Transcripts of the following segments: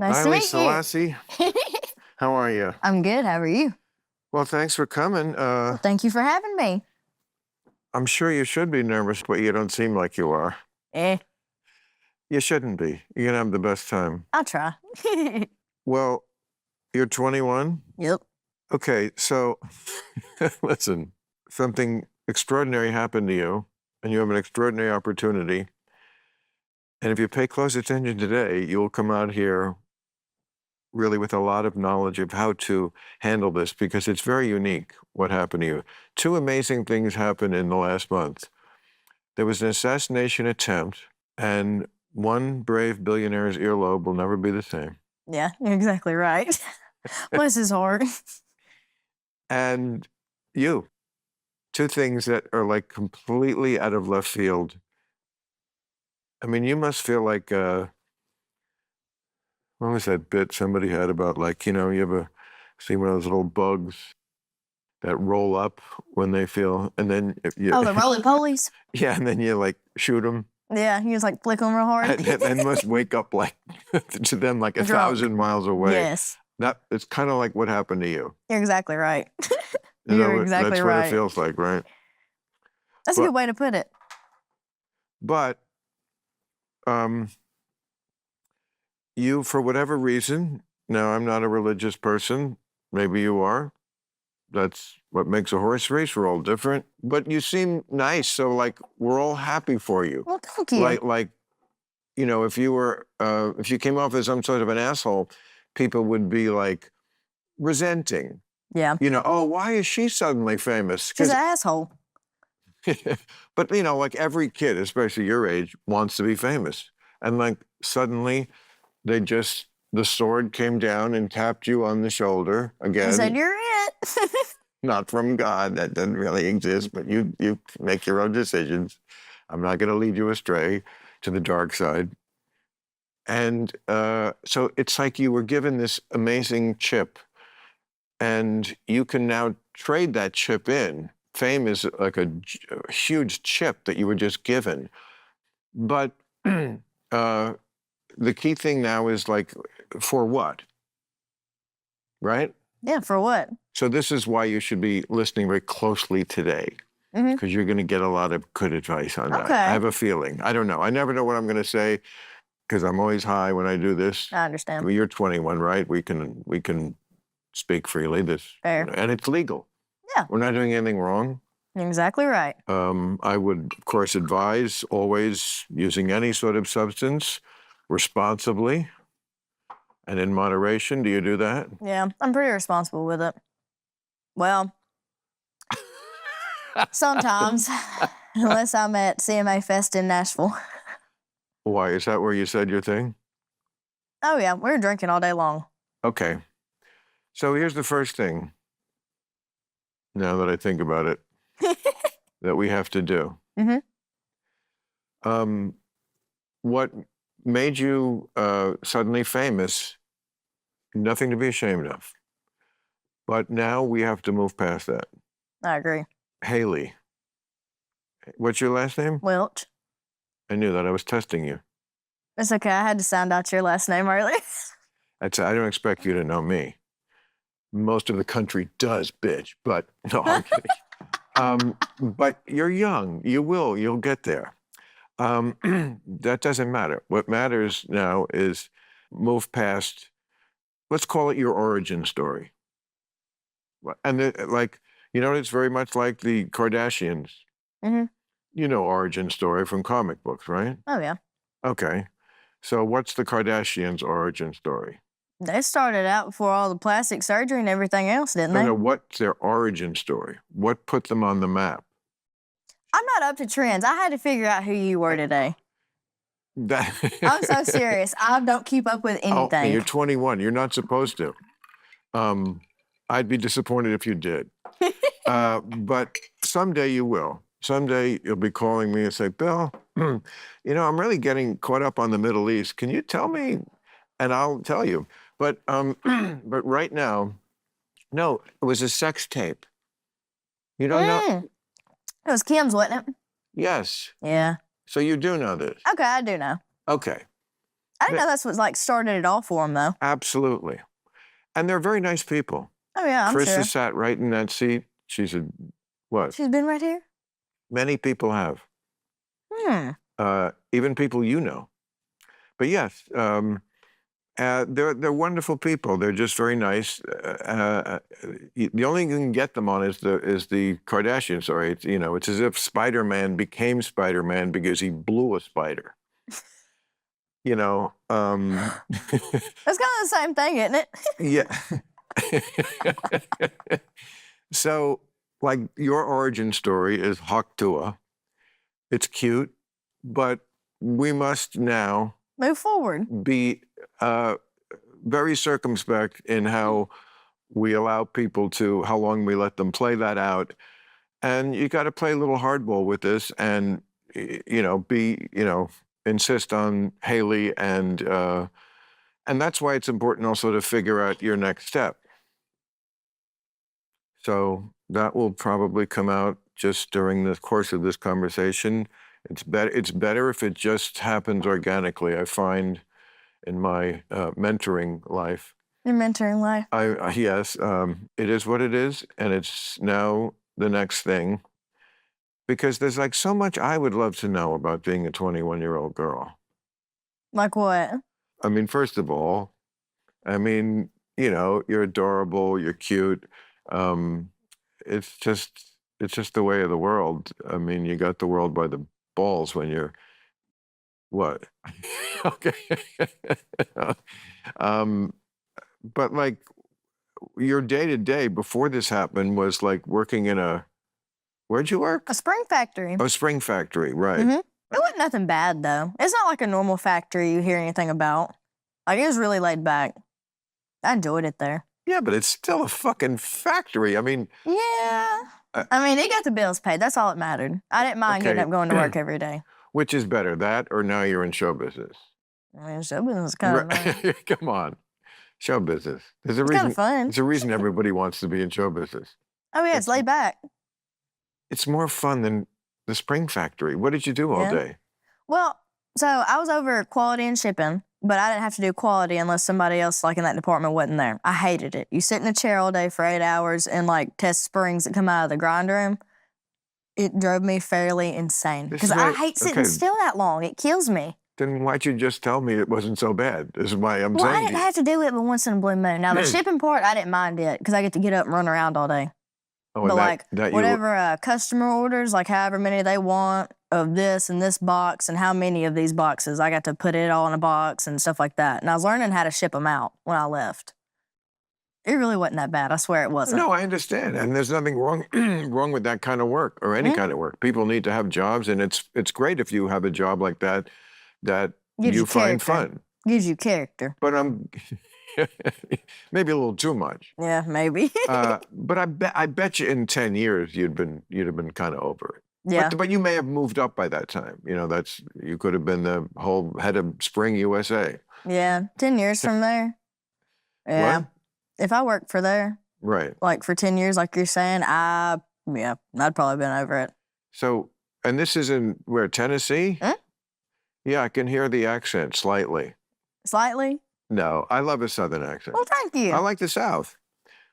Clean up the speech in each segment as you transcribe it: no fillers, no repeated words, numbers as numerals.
Nice to meet Selassie. you. How are you? I'm good. How are you? Well, thanks for coming. Thank you for having me. I'm sure you should be nervous, but you don't seem like you are. Eh, You shouldn't be. You're gonna have the best time. I'll try. Well, you're 21? Yep. Okay, so listen, something extraordinary happened to you, and you have an extraordinary opportunity. And if you pay close attention today, you'll come out here really with a lot of knowledge of how to handle this, because it's very unique what happened to you. Two amazing things happened in the last month. There was an assassination attempt, and one brave billionaire's earlobe will never be the same. Yeah, you're exactly right. Bless his heart. And you. Two things that are like completely out of left field. I mean, you must feel like, what was that bit somebody had about, like, you ever see one of those little bugs that roll up when they feel, and then you, Oh, the roly-polies? yeah, and then you like shoot them. Yeah, he was like flick them real hard. And must wake up like to them like 1,000 miles away. Yes. It's kind of like what happened to you. You're exactly right. You're exactly that's right. what it feels like, right? That's a good way to put it. But you, for whatever reason, now I'm not a religious person, maybe you are. That's what makes a horse race. We're all different. But you seem nice, so like we're all happy for you. Well, thank you. Like if you were if you came off as some sort of an asshole, people would be like resenting. Yeah. Oh, why is she suddenly famous? She's an asshole. But like every kid, especially your age, wants to be famous. And like suddenly the sword came down and tapped you on the shoulder again. And said, "You're it." Not from God, that doesn't really exist, but you make your own decisions. I'm not going to lead you astray to the dark side. And so it's like you were given this amazing chip, and you can now trade that chip in. Fame is like a huge chip that you were just given. But the key thing now is like, for what? Right? Yeah, for what? So this is why you should be listening very closely today, because you're going to get a lot of good advice on that. Okay. I have a feeling. I don't know. I never know what I'm going to say, because I'm always high when I do this. I understand. Well, you're 21, right? We can speak freely. Fair. And it's legal. Yeah. We're not doing anything wrong. You're exactly right. I would, of course, advise always using any sort of substance responsibly and in moderation. Do you do that? Yeah, I'm pretty responsible with it. Well, sometimes, unless I'm at CMA Fest in Nashville. Why? Is that where you said your thing? Oh, yeah, we're drinking all day long. Okay. So here's the first thing, now that I think about it, that we have to do. What made you suddenly famous, nothing to be ashamed of. But now we have to move past that. I agree. Haley. What's your last name? Welch. I knew that. I was testing you. It's okay. I had to sound out your last name earlier. I don't expect you to know me. Most of the country does, bitch. But no, I'm kidding. But you're young. You'll get there. That doesn't matter. What matters now is move past, let's call it your origin story. And it's very much like the Kardashians. Origin story from comic books, right? Oh, yeah. Okay. So what's the Kardashians' origin story? They started out before all the plastic surgery and everything else, didn't they? No, what's their origin story? What put them on the map? I'm not up to trends. I had to figure out who you were today. I'm so serious. I don't keep up with anything. Oh, you're 21. You're not supposed to. I'd be disappointed if you did. But someday you will. Someday you'll be calling me and say, "Bill, I'm really getting caught up on the Middle East. Can you tell me?" And I'll tell you. But but right now, no, it was a sex tape. You don't know? It was Kim's, wasn't it? Yes. Yeah. So you do know this? Okay, I do know. Okay. I didn't know that's what like started it all for them, though. Absolutely. And they're very nice people. Oh, yeah, I'm Chris sure. has sat right in that seat. She's a, what? She's been right here? Many people have. Hmm. Even people you know. But yes, they're wonderful people. They're just very nice. The only thing you can get them on is the Kardashian story. It's, it's as if Spider-Man became Spider-Man because he blew a spider. That's kind of the same thing, isn't it? Yeah. So, like, your origin story is Haktua. It's cute, but we must now move forward. Be very circumspect in how we allow people to, how long we let them play that out. And you got to play a little hardball with this and, insist on Haley. And that's why it's important also to figure out your next step. So that will probably come out just during the course of this conversation. It's better if it just happens organically, I find, in my mentoring life. Your mentoring life. Yes, it is what it is, and it's now the next thing. Because there's like so much I would love to know about being a 21-year-old girl. Like what? I mean, first of all, you're adorable, you're cute. It's just the way of the world. I mean, you got the world by the balls when you're what? Okay. But like your day-to-day before this happened was like working in where'd you work? A spring factory. A spring factory, right. Mm-hmm. It wasn't nothing bad, though. It's not like a normal factory you hear anything about. Like, it was really laid back. I enjoyed it there. Yeah, but it's still a fucking factory. I mean... Yeah. It got the bills paid. That's all that mattered. I didn't mind getting up going to work every day. Which is better, that or now you're in show business? Show business is kind of fun. Come on. Show business. It's kind of fun. There's a reason everybody wants to be in show business. Oh, yeah, it's laid back. It's more fun than the spring factory. What did you do all day? Well, so I was over quality and shipping, but I didn't have to do quality unless somebody else like in that department wasn't there. I hated it. You sit in a chair all day for 8 hours and like test springs that come out of the grind room. It drove me fairly insane because I hate sitting still that long. It kills me. Then why'd you just tell me it wasn't so bad? This is why I'm saying. Well, I didn't have to do it but once in a blue moon. Now, the shipping part, I didn't mind it because I get to get up and run around all day. Oh, but whatever a customer orders, like however many they want of this and this box and how many of these boxes, I got to put it all in a box and stuff like that. And I was learning how to ship them out when I left. It really wasn't that bad. I swear it wasn't. No, I understand. And there's nothing wrong with that kind of work or any kind of work. People need to have jobs, and it's great if you have a job like that you find fun. Gives you character. But maybe a little too much. Yeah, maybe. But I bet you in 10 years you'd have been kind of over it. Yeah. But you may have moved up by that time. You could have been the whole head of Spring USA. Yeah, 10 years from there. Yeah. What? If I worked for there, right, like for 10 years, like you're saying, I'd probably been over it. So, and this is in where, Tennessee? Hmm? Yeah, I can hear the accent slightly. Slightly? No, I love a Southern accent. Well, thank you. I like the South.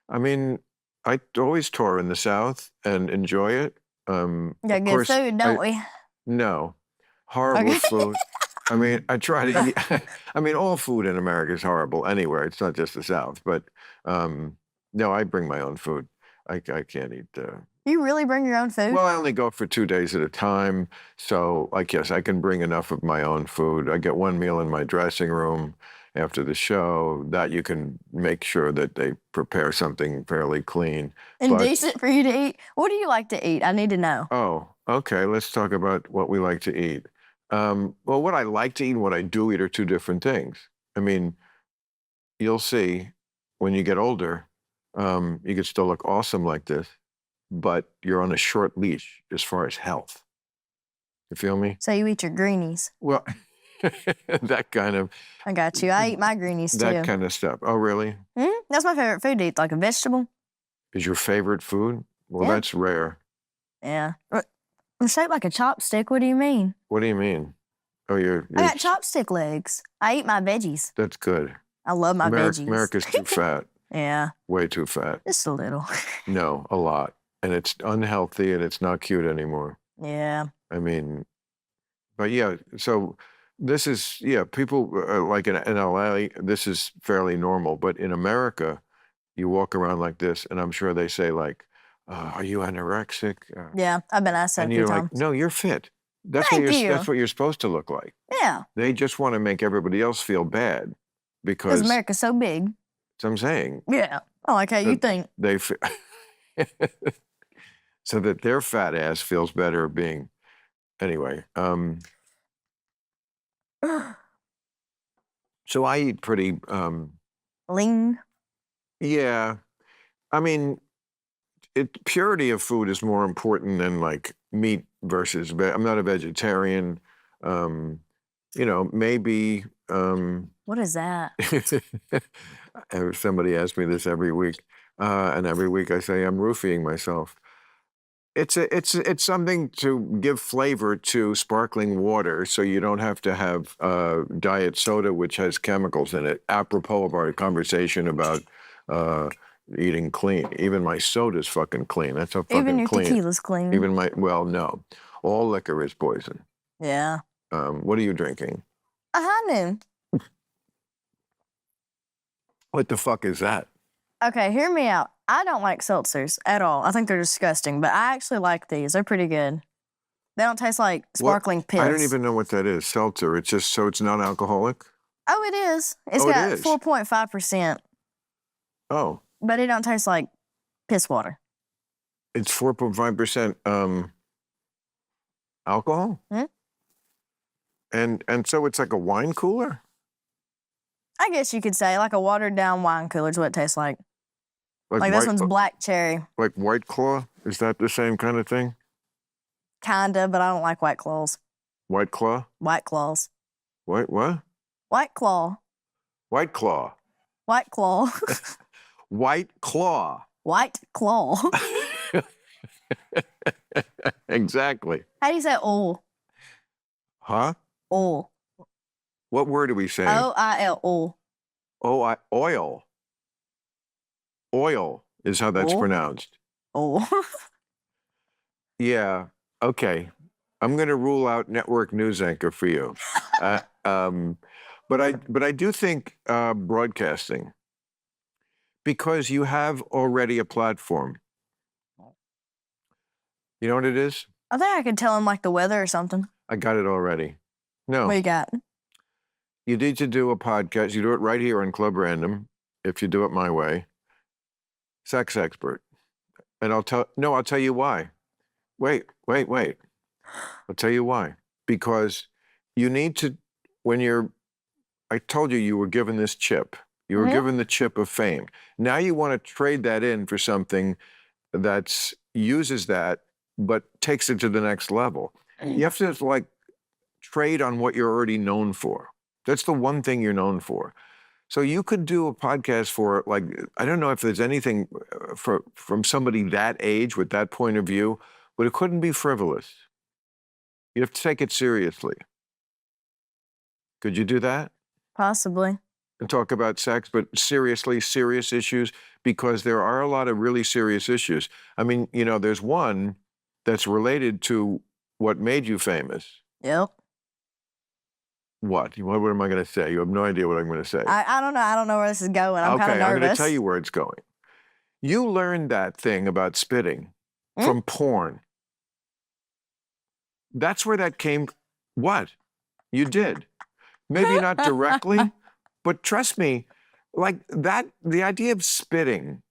I mean, I always tour in the South and enjoy it. Got good food, don't we? No, horrible food. I mean, I try to eat. I mean, all food in America is horrible anywhere. It's not just the South. But no, I bring my own food. I can't eat. You really bring your own food? Well, I only go for 2 days at a time. So I guess I can bring enough of my own food. I get one meal in my dressing room after the show. That you can make sure that they prepare something fairly clean. And decent for you to eat. What do you like to eat? I need to know. Oh, okay. Let's talk about what we like to eat. Well, what I like to eat and what I do eat are two different things. I mean, you'll see when you get older, you can still look awesome like this, but you're on a short leash as far as health. You feel me? So you eat your greenies. Well, that kind of... I got you. I eat my greenies too. That kind of stuff. Oh, really? That's my favorite food to eat, like a vegetable. Is your favorite food? Well, that's rare. Yeah. I'm shaped like a chopstick. What do you mean? What do you mean? Oh, I got chopstick legs. I eat my veggies. That's good. I love my veggies. America's too fat. Yeah. Way too fat. Just a little. No, a lot. And it's unhealthy and it's not cute anymore. Yeah. I mean, but yeah, so this is, people like in LA, this is fairly normal. But in America, you walk around like this, and I'm sure they say like, are you anorexic? Yeah, I've been asked that and a few you're times. like, no, you're fit. That's Thank what you. That's what you're supposed to look like. Yeah. They just want to make everybody else feel bad because America's so big. That's what I'm saying. Yeah. I like how you think. They so that their fat ass feels better being anyway. So I eat pretty lean. Yeah. I mean, purity of food is more important than like meat versus I'm not a vegetarian. Maybe what is that? Somebody asks me this every week, and every week I say I'm roofing myself. It's something to give flavor to sparkling water, so you don't have to have diet soda, which has chemicals in it. Apropos of our conversation about eating clean, even my soda's fucking clean. That's how fucking even your clean. Tequila's clean. Even no, all liquor is poison. Yeah. What are you drinking? A High Noon. What the fuck is that? Okay, hear me out. I don't like seltzers at all. I think they're disgusting, but I actually like these. They're pretty good. They don't taste like sparkling piss. I don't even know what that is. Seltzer. It's just so it's non-alcoholic? Oh, it is. It's got 4.5%. Oh. But it don't taste like piss water. It's 4.5% alcohol? Hmm? And so it's like a wine cooler? I guess you could say like a watered down wine cooler is what it tastes like. Like this one's black cherry. Like White Claw? Is that the same kind of thing? Kinda, but I don't like White Claws. White Claw? White Claws. What? White Claw. White Claw. White Claw. White Claw. White Claw. Exactly. How do you say oil? Huh? Oil. What word are we saying? O-I-L. Oil. Oil. Oil is how that's pronounced. Oil. Yeah. Okay. I'm going to rule out network news anchor for you. But I do think broadcasting, because you have already a platform. You know what it is? I think I could tell him like the weather or something. I got it already. No. What you got? You need to do a podcast. You do it right here on Club Random, if you do it my way. Sex expert. And I'll tell you why. Wait. I'll tell you why. Because you need to, I told you were given this chip. You were given the chip of fame. Now you want to trade that in for something that uses that, but takes it to the next level. You have to like trade on what you're already known for. That's the one thing you're known for. So you could do a podcast for, like, I don't know if there's anything from somebody that age with that point of view, but it couldn't be frivolous. You have to take it seriously. Could you do that? Possibly. And talk about sex, but seriously, serious issues, because there are a lot of really serious issues. I mean, there's one that's related to what made you famous. Yep. What? What am I going to say? You have no idea what I'm going to say. I don't know. I don't know where this is going. I'm kind of nervous. I'm going to tell you where it's going. You learned that thing about spitting from porn. That's where that came. What? You did. Maybe not directly, but trust me, like that, the idea of spitting,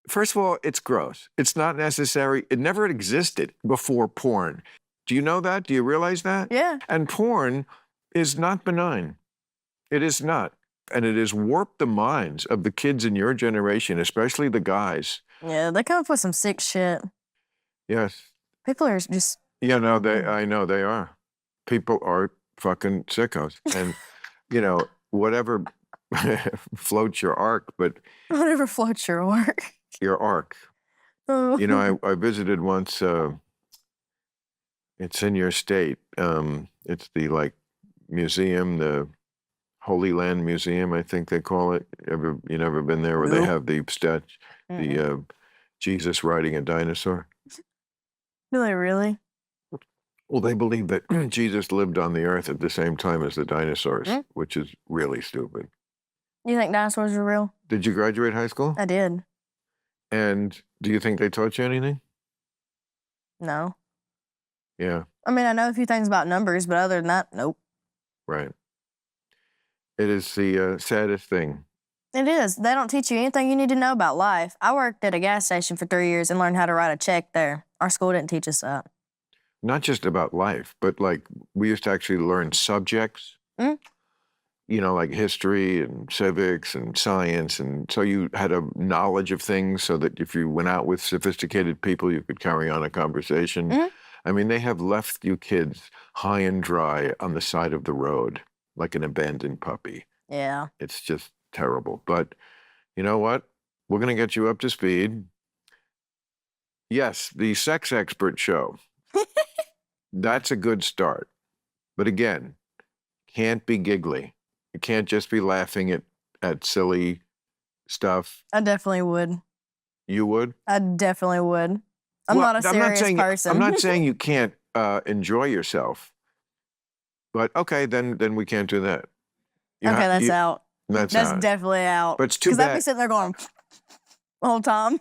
first of all, it's gross. It's not necessary. It never existed before porn. Do you know that? Do you realize that? Yeah. And porn is not benign. It is not. And it has warped the minds of the kids in your generation, especially the guys. Yeah, they come up with some sick shit. Yes. People are just... Yeah, no, I know they are. People are fucking sickos. And, whatever floats your arc, but... Whatever floats your arc. Your arc. Oh. I visited once, it's in your state, It's the like museum, the Holy Land Museum, I think they call it. You never been there where they Nope. have the statue, Mm-mm. the Jesus riding a dinosaur? Do they really? Well, they believe that Jesus lived on the earth at the same time as the dinosaurs, Mm. which is really stupid. You think dinosaurs are real? Did you graduate high school? I did. And do you think they taught you anything? No. Yeah, I mean, I know a few things about numbers, but other than that, nope. right. It is the saddest thing. It is. They don't teach you anything you need to know about life. I worked at a gas station for 3 years and learned how to write a check there. Our school didn't teach us that. Not just about life, but like we used to actually learn subjects, Mm. you know, like history and civics and science. And so you had a knowledge of things so that if you went out with sophisticated people, you could carry on a conversation. Mhm. I mean, they have left you kids high and dry on the side of the road, like an abandoned puppy. Yeah. It's just terrible. But you know what? We're going to get you up to speed. Yes, the sex expert show. That's a good start. But again, can't be giggly. You can't just be laughing at silly stuff. I definitely would. You would? I definitely would. I'm Well, not a serious person. I'm not saying you can't enjoy yourself. But okay, then we can't do that. Okay, that's out. That's That's out. definitely out. But it's too Because I'd be bad. sitting there going the whole time.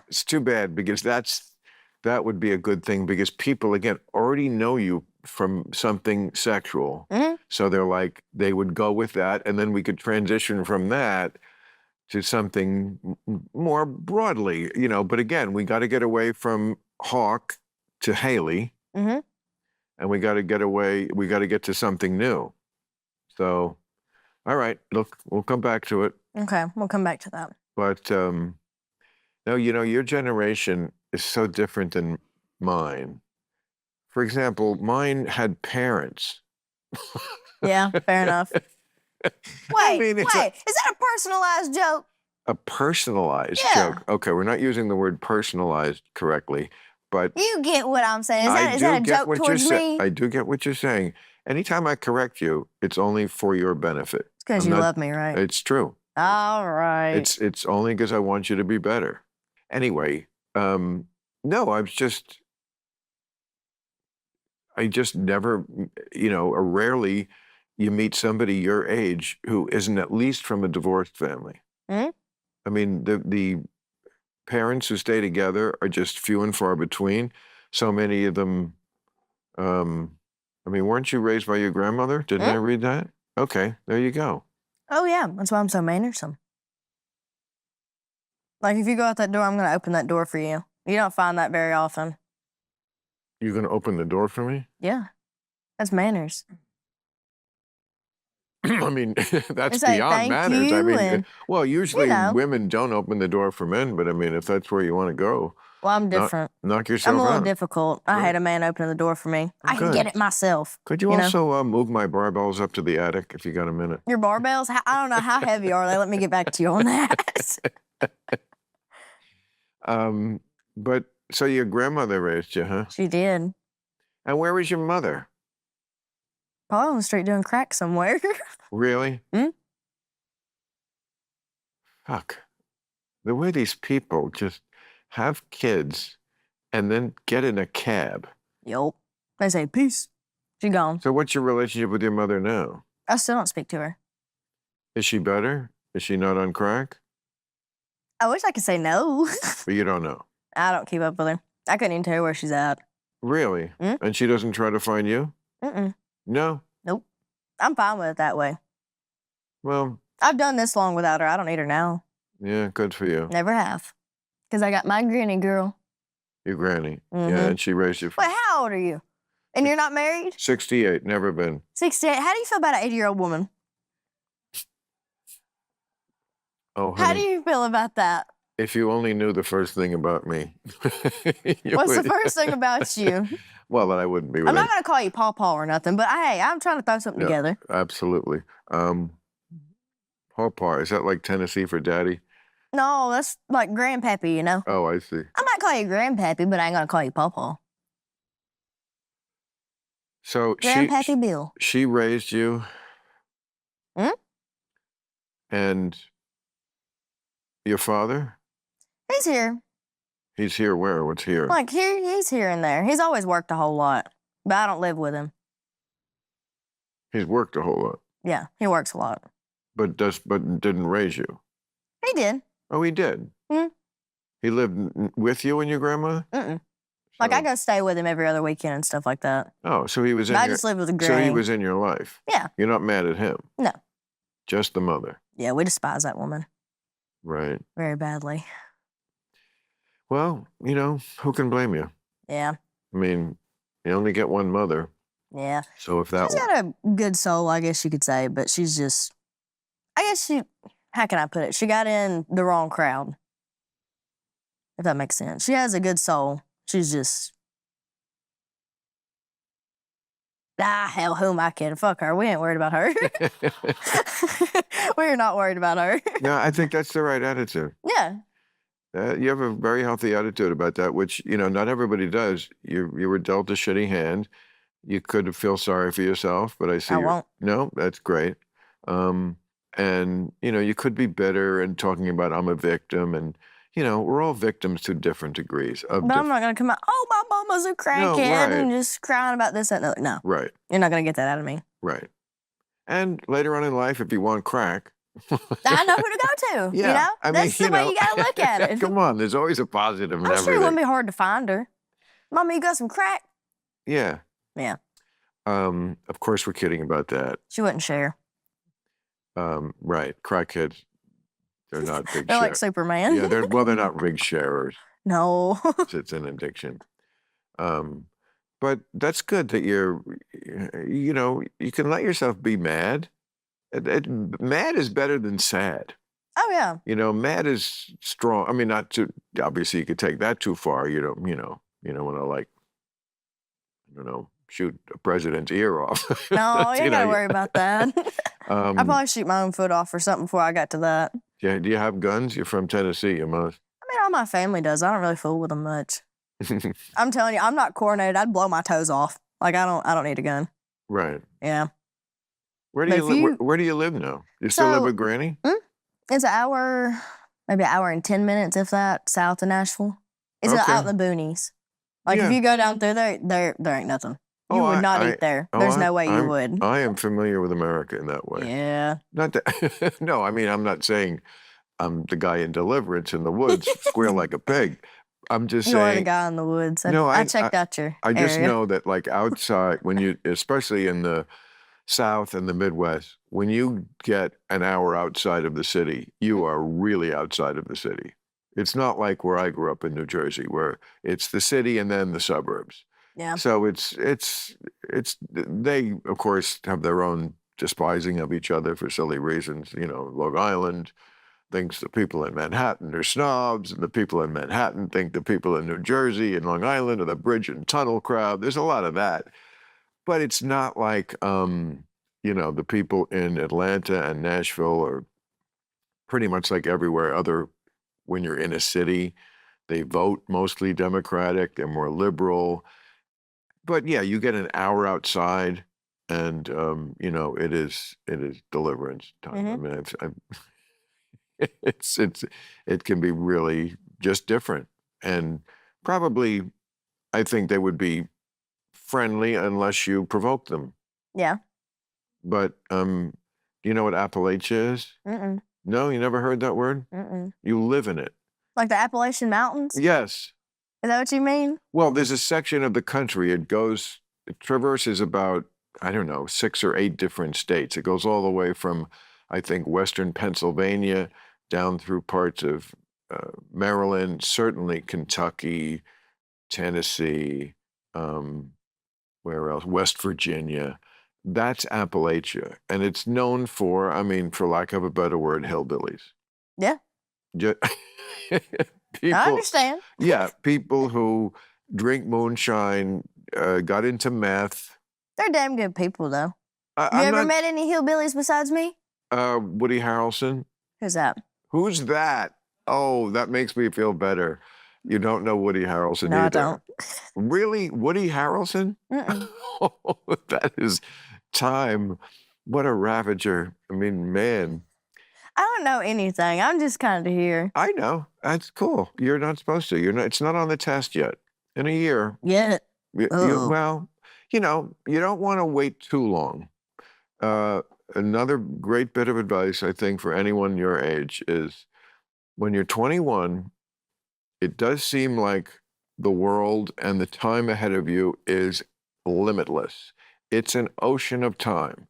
It's too bad because that would be a good thing because people again already know you from something sexual. Mhm. So they're like they would go with that and then we could transition from that to something more broadly, you know, but again, we got to get away from Hawk to Haley Mhm. and we got to get to something new. So, all right, we'll come back to it. Okay, we'll come back to that. But no, you know, your generation is so different than mine. For example, mine had parents. Yeah, fair enough. I Wait, mean, it's is that a personalized joke? a personalized Yeah. joke. Okay, we're not using the word personalized correctly, but You get what I'm saying. I Is that a do get joke what you're towards me? I do get what you're saying. Anytime I correct you, it's only for your benefit. It's because I'm you not- love me, right? It's true. All right. It's only because I want you to be better. Anyway, no, I just never, you know, or rarely you meet somebody your age who isn't at least from a divorced family. Mhm. I mean, the parents who stay together are just few and far between. So many of them, I mean, weren't you raised by your grandmother? Didn't I read that? Okay, there you go. Oh, yeah. That's why I'm so mannersome. Like, if you go out that door, I'm going to open that door for you. You don't find that very often. You're going to open the door for me? Yeah. That's manners. I mean, that's It's like, beyond thank manners. I you, mean, and, well, usually know. women don't open the door for men, but I mean, if that's where you want to go, Well, I'm different. knock yourself I'm a little out. difficult. I Right. hate a man opening the door for me. I can Good. get it myself. Could you know? also move my barbells up to the attic if you got a minute? Your barbells? I don't know how heavy are they. Let me get back to you on that. But so your grandmother raised you, huh? She did. And where was your mother? Probably on the street doing crack somewhere. Really? Hmm? Fuck. The way these people just have kids and then get in a cab. Yup. They say, peace. She gone. So what's your relationship with your mother now? I still don't speak to her. Is she better? Is she not on crack? I wish I could say no. But you don't know. I don't keep up with her. I couldn't even tell you where she's at. Really? Hmm? And she doesn't try to find you? Mm-mm. No? Nope. I'm fine with it that way. Well, I've done this long without her. I don't need her now. yeah, good for you. Never have. Because I got my granny girl. Your granny. Mhm. Yeah, and she raised you. Wait, how old are you? And you're not married? 68, never been. 68. How do you feel about an 80-year-old woman? Oh, How do honey, you feel about that? if you only knew the first thing about me. you What's the would- first thing about you? Well, then I wouldn't be with I'm not any- going to call you Paw Paw or nothing, but hey, I'm trying to throw something Yeah. together. Absolutely. Pawpaw, is that like Tennessee for daddy? No, that's like Grandpappy, you know? Oh, I see. I might call you Grandpappy, but I ain't going to call you Paw Paw. So Grandpappy Bill. she raised you, Hmm? and your father? He's here. He's here where? What's here? Like, he's here and there. He's always worked a whole lot, but I don't live with him. He's worked a whole lot, Yeah, he works a lot. but didn't raise you. He did. Oh, he did. Mhm. He lived with you and your grandma. Mm-mm. Like, I go stay with him every other weekend and stuff like that. Oh, so he was in But I your. just live with a So granny. he was in your life. Yeah. You're not mad at him. No. Just the mother. Yeah, we despise that woman Right. very badly. Well, who can blame you? Yeah. I mean, you only get one mother. Yeah. So if that She's got a good soul, I guess you could say, but she's just, how can I put it? She got in the wrong crowd, if that makes sense. She has a good soul. She's just, hell, who am I kidding? Fuck her. We ain't worried about her. We're not worried about her. No, I think that's the right attitude. Yeah. You have a very healthy attitude about that, which, not everybody does. You were dealt a shitty hand. You could feel sorry for yourself, but I see I won't. No, that's great. And, you could be bitter and talking about I'm a victim, and, we're all victims to different degrees. But I'm not going to come out, oh, my mama's a crackhead, and just crying about this, that, and the other. No. Right. You're not going to get that out of me. Right. And later on in life, if you want crack, I know who to go to. Yeah, That's the way you got to look at it. Come on, there's always a positive in I'm everything. sure it wouldn't be hard to find her. Mama, you got some crack? Yeah. Yeah. Of course, we're kidding about that. She wouldn't share. Right. Crackheads, they're not big They're like sharers. Superman. Yeah, they're not big sharers. No. It's an addiction. But that's good that you can let yourself be mad. Mad is better than sad. Oh, yeah. Mad is strong. I mean, not too, obviously you could take that too far. You don't want to, like, I don't know, shoot a president's ear off. No, you ain't got to worry about that. I'd Um, probably shoot my own foot off or something before I got to that. yeah, do you have guns? You're from Tennessee, you must. I mean, all my family does. I don't really fool with them much. I'm telling you, I'm not coordinated. I'd blow my toes off. Like, I don't need a gun. Right. Yeah. Where do But you if live? you- Where do you live now? You still live So- with Granny? It's an hour, maybe an hour and 10 minutes, if that, south of Nashville. It's Okay. out in the boonies. Like, Yeah. if you go down through there ain't nothing. You Oh, would not I- eat there. oh, There's I- no way you I'm- would. I am familiar with America in that way. Yeah. Not that. No, I mean, I'm not saying I'm the guy in Deliverance in the woods, squeal like a pig. I'm just You are the saying. guy in the woods. No, I checked out your I just area. know that, like, outside, when you, especially in the South and the Midwest, when you get an hour outside of the city, you are really outside of the city. It's not like where I grew up in New Jersey, where it's the city and then the suburbs. Yeah. So they, of course, have their own despising of each other for silly reasons. Long Island thinks the people in Manhattan are snobs, and the people in Manhattan think the people in New Jersey and Long Island are the bridge and tunnel crowd. There's a lot of that. But it's not like, the people in Atlanta and Nashville are pretty much like everywhere other. When you're in a city, they vote mostly Democratic. They're more liberal. But yeah, you get an hour outside, and it is deliverance time. I mean, it can be really just different, and probably I think they would be friendly unless you provoke them. Yeah. But you know what Appalachia is? Mm-mm. No, you never heard that word? Mm-mm. You live in it. Like the Appalachian Mountains? Yes. Is that what you mean? Well, there's a section of the country. It traverses about, I don't know, 6 or 8 different states. It goes all the way from, I think, western Pennsylvania down through parts of Maryland, certainly Kentucky, Tennessee, where else? West Virginia. That's Appalachia. And it's known for, for lack of a better word, hillbillies. Yeah. People, I understand. Yeah, people who drink moonshine, got into meth. They're damn good people, though. I'm You ever not- met any hillbillies besides me? Woody Harrelson. Who's that? Who's that? Oh, that makes me feel better. You don't know Woody Harrelson No, I either. don't. Really? Woody Harrelson? Mm-mm. That is time. What a ravager. I mean, man. I don't know anything. I'm just kind of here. I know. That's cool. You're not supposed to. You're not. It's not on the test yet. In a year, Yet. Uh-oh. well, you don't want to wait too long. Another great bit of advice, I think, for anyone your age is when you're 21, it does seem like the world and the time ahead of you is limitless. It's an ocean of time.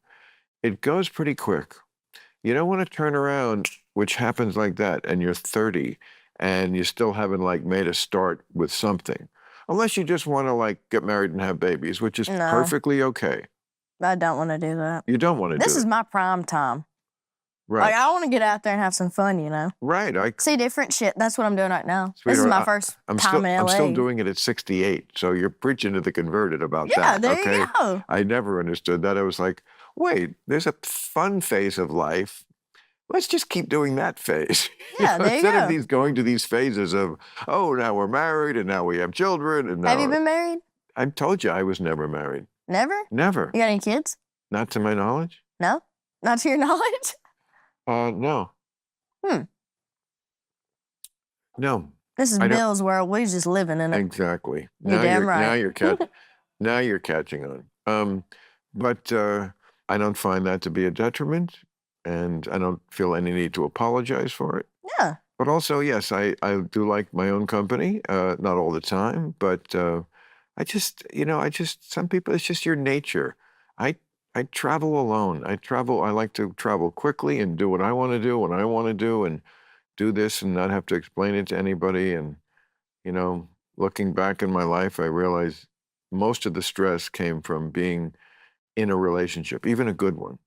It goes pretty quick. You don't want to turn around, which happens like that, and you're 30 and you still haven't like made a start with something. Unless you just want to like get married and have babies, which is No. perfectly okay. I don't want to do that. You don't want to do This is it. my prime time. Right. Like, I want to get out there and have some fun, you know? Right. See different shit. That's what I'm doing right now. This is Sweetheart, my first I'm time in LA. I'm still doing it at 68, so you're preaching to the converted about Yeah, that. there Okay. you go. I never understood that. I was like, wait, there's a fun phase of life. Let's just keep doing that phase. Yeah, there you instead go. of these going to these phases of, oh, now we're married and now we have children and now Have you been married? I told you I was never married. Never? Never. You got any kids? Not to my knowledge. No? Not to your knowledge? No. No. This is I don't- Bill's world. We're just living in it. Exactly. You're damn right. Now you're catching on. But I don't find that to be a detriment, and I don't feel any need to apologize for it. Yeah. But also, yes, I do like my own company. Not all the time, but some people, it's just your nature. I travel alone. I like to travel quickly and do what I want to do when I want to do, and do this and not have to explain it to anybody. And, looking back in my life, I realize most of the stress came from being in a relationship, even a good one.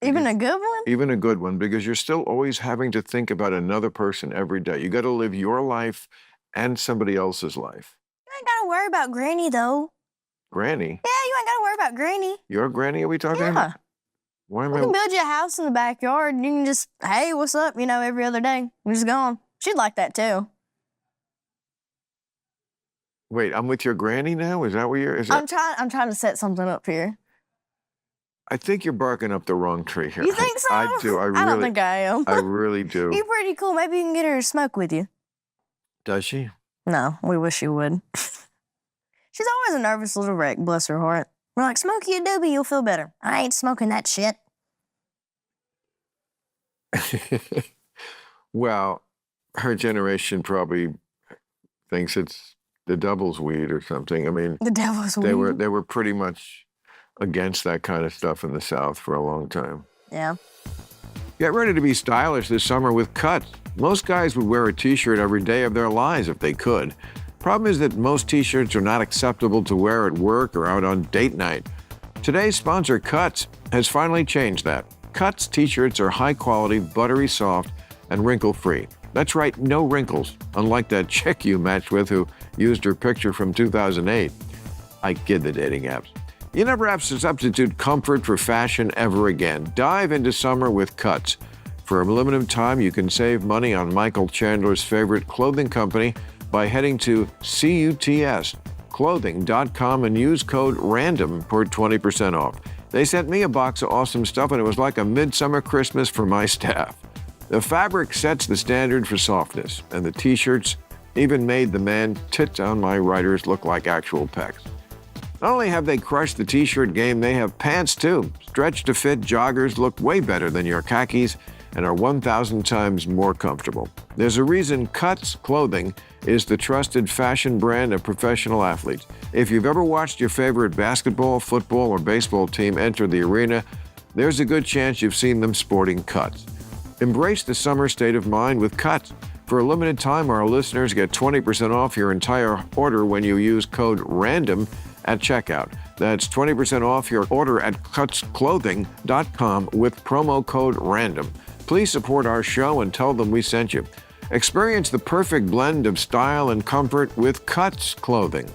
Even a good one? Even a good one, because you're still always having to think about another person every day. You got to live your life and somebody else's life. You ain't got to worry about Granny, though. Granny? Yeah, you ain't got to worry about Granny. Your granny, are we talking Yeah. about? Why am We I? can build you a house in the backyard. And you can just, hey, what's up? Every other day. You're just gone. She'd like that, too. Wait, I'm with your granny now? Is that what you're? Is that? I'm trying to set something up here. I think you're barking up the wrong tree here. You think so? I do. I don't think I am. I really do. You're pretty cool. Maybe you can get her to smoke with you. Does she? No, we wish you would. She's always a nervous little wreck, bless her heart. We're like, smoke you a doobie, you'll feel better. I ain't smoking that shit. Well, her generation probably thinks it's the devil's weed or something. I mean, The devil's they weed. were pretty much against that kind of stuff in the South for a long time. Yeah. Get ready to be stylish this summer with Cuts. Most guys would wear a t-shirt every day of their lives if they could. Problem is that most t-shirts are not acceptable to wear at work or out on date night. Today's sponsor, Cuts, has finally changed that. Cuts t-shirts are high quality, buttery soft, and wrinkle-free. That's right, no wrinkles, unlike that chick you matched with who used her picture from 2008. I kid the dating apps. You never have to substitute comfort for fashion ever again. Dive into summer with Cuts. For a limited time, you can save money on Michael Chandler's favorite clothing company by heading to cutsclothing.com and use code RANDOM for 20% off. They sent me a box of awesome stuff, and it was like a midsummer Christmas for my staff. The fabric sets the standard for softness, and the t-shirts even made the man tits on my writers look like actual pecs. Not only have they crushed the t-shirt game, they have pants too. Stretch to fit joggers look way better than your khakis and are 1,000 times more comfortable. There's a reason Cuts Clothing is the trusted fashion brand of professional athletes. If you've ever watched your favorite basketball, football, or baseball team enter the arena, there's a good chance you've seen them sporting Cuts. Embrace the summer state of mind with Cuts. For a limited time, our listeners get 20% off your entire order when you use code RANDOM at checkout. That's 20% off your order at cutsclothing.com with promo code RANDOM. Please support our show and tell them we sent you. Experience the perfect blend of style and comfort with Cuts Clothing.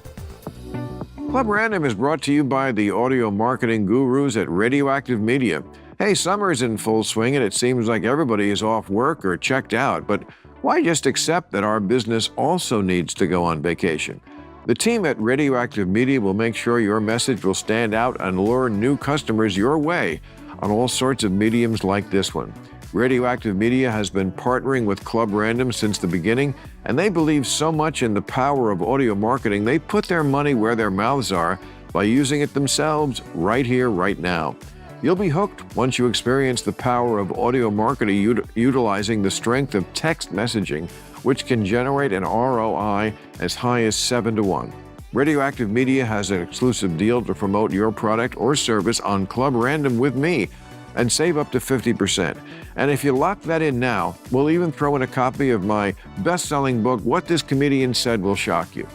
Club Random is brought to you by the audio marketing gurus at Radioactive Media. Hey, summer is in full swing and it seems like everybody is off work or checked out, but Why just accept that our business also needs to go on vacation? The team at Radioactive Media will make sure your message will stand out and lure new customers your way on all sorts of mediums like this one. Radioactive Media has been partnering with Club Random since the beginning, and they believe so much in the power of audio marketing, they put their money where their mouths are by using it themselves right here, right now. You'll be hooked once you experience the power of audio marketing utilizing the strength of text messaging, which can generate an ROI as high as 7-to-1. Radioactive Media has an exclusive deal to promote your product or service on Club Random with me and save up to 50%. And if you lock that in now, we'll even throw in a copy of my best-selling book, What This Comedian Said Will Shock You.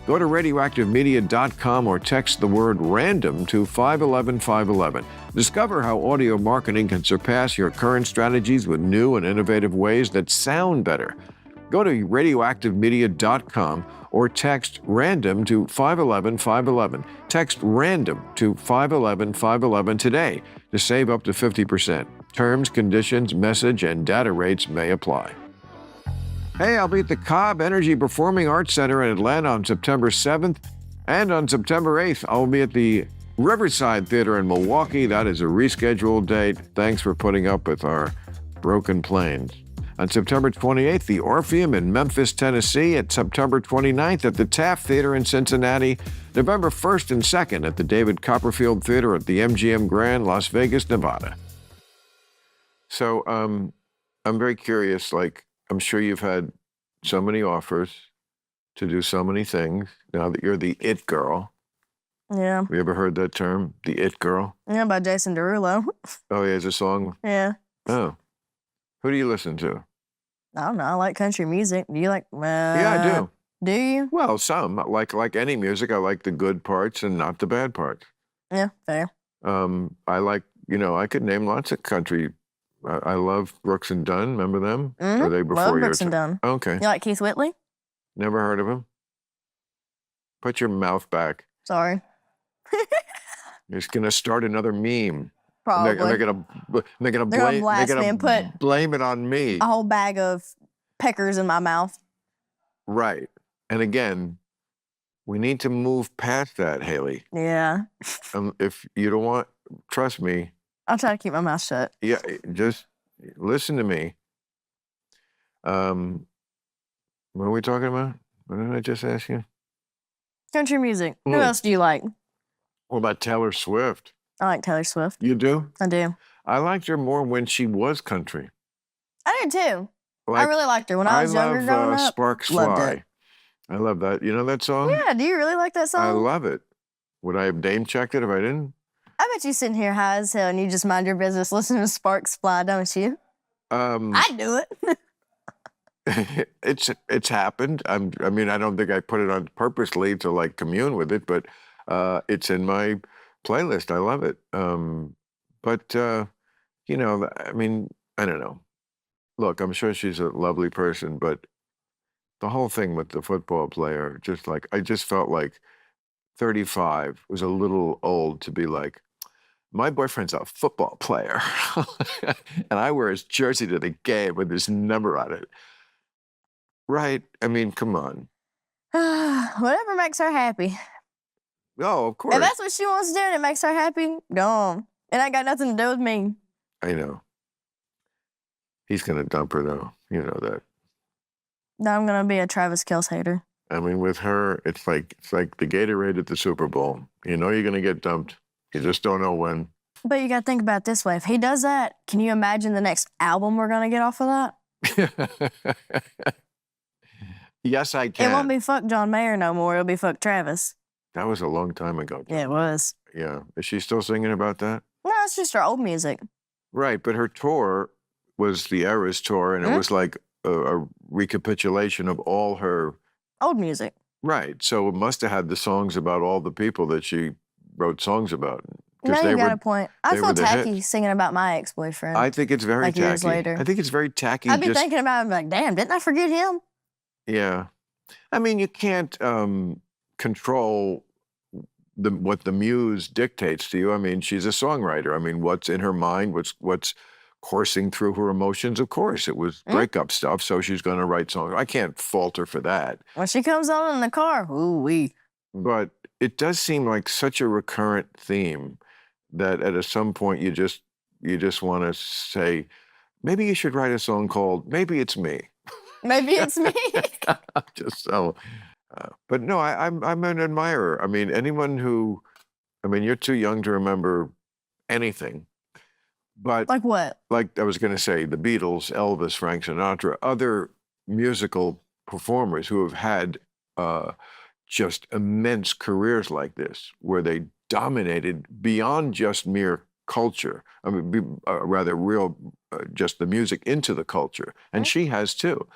Go to radioactivemedia.com or text the word RANDOM to 511-511. Discover how audio marketing can surpass your current strategies with new and innovative ways that sound better. Go to radioactivemedia.com or text RANDOM to 511-511. Text RANDOM to 511-511 today to save up to 50%. Terms, conditions, message, and data rates may apply. Hey, I'll be at the Cobb Energy Performing Arts Center in Atlanta on September 7th, and on September 8th, I'll be at the Riverside Theater in Milwaukee. That is a rescheduled date. Thanks for putting up with our broken planes. On September 28th, the Orpheum in Memphis, Tennessee. At September 29th at the Taft Theater in Cincinnati. November 1st and 2nd at the David Copperfield Theater at the MGM Grand, Las Vegas, Nevada. So I'm very curious, like, I'm sure you've had so many offers to do so many things now that you're the it girl. Yeah. Have you ever heard that term, the it girl? Yeah, by Jason Derulo. Oh, he has a song? Yeah. Oh. Who do you listen to? I don't know. I like country music. Do you like? Yeah, I do. Do you? Well, some. Like any music, I like the good parts and not the bad parts. Yeah, fair. I like, I could name lots of country. I love Brooks and Dunn. Remember them? Mm-hmm. Are they before Love your Brooks and Dunn. Okay. You like Keith Whitley? Never heard of him. Put your mouth back. Sorry. You're just gonna start another meme. Probably. They're gonna blast me and put blame it on me. a whole bag of peckers in my mouth. Right. And again, we need to move past that, Haley. Yeah. If you don't want, trust me. I'll try to keep my mouth shut. Yeah, just listen to me. What are we talking about? What did I just ask you? Country music. Who else do you like? What about Taylor Swift? I like Taylor Swift. You do? I do. I liked her more when she was country. I do too. I really liked her when I was younger growing up. Sparks Loved Fly. it. I love that. You know that song? Yeah, do you really like that song? I love it. Would I have name checked it if I didn't? I bet you sitting here high as hell and you just mind your business listening to Sparks Fly, don't you? I'd do it. It's happened. I mean, I don't think I put it on purposely to like commune with it, but it's in my playlist. I love it. I mean, I don't know. Look, I'm sure she's a lovely person, but the whole thing with the football player, just like, I just felt like 35 was a little old to be like, my boyfriend's a football player. And I wear his jersey to the game with his number on it. Right? I mean, come on. Whatever makes her happy. Oh, of course. If that's what she wants to do and it makes her happy, go on. It ain't got nothing to do with me. I know. He's going to dump her, though. You know that. No, I'm going to be a Travis Kelce hater. I mean, with her, it's like the Gatorade at the Super Bowl. You know you're going to get dumped. You just don't know when. But you got to think about it this way. If he does that, can you imagine the next album we're going to get off of that? Yes, I can. It won't be Fuck John Mayer no more. It'll be Fuck Travis. That was a long time ago. Yeah, it was. Yeah. Is she still singing about that? No, it's just her old music. Right, but her tour was the Eras tour, and it was like a recapitulation of all her... Old music. Right, so it must have had the songs about all the people that she wrote songs about. No, you got a point. I feel tacky singing about my ex-boyfriend. I think it's very tacky. Years later. I think it's very tacky. I'd be thinking about him like, damn, didn't I forget him? Yeah. I mean, you can't control what the muse dictates to you. I mean, she's a songwriter. I mean, what's in her mind, what's coursing through her emotions. Of course, it was breakup stuff, so she's going to write songs. I can't fault her for that. When she comes on in the car, ooh-wee. But it does seem like such a recurrent theme that at some point you just want to say, maybe you should write a song called "Maybe It's Me." Maybe it's me. Just so. But no, I'm an admirer. I mean, anyone who, I mean, you're too young to remember anything. But Like what? like I was going to say, the Beatles, Elvis, Frank Sinatra, other musical performers who have had just immense careers like this, where they dominated beyond just mere culture. I mean, rather real, just the music into the culture. And she has too.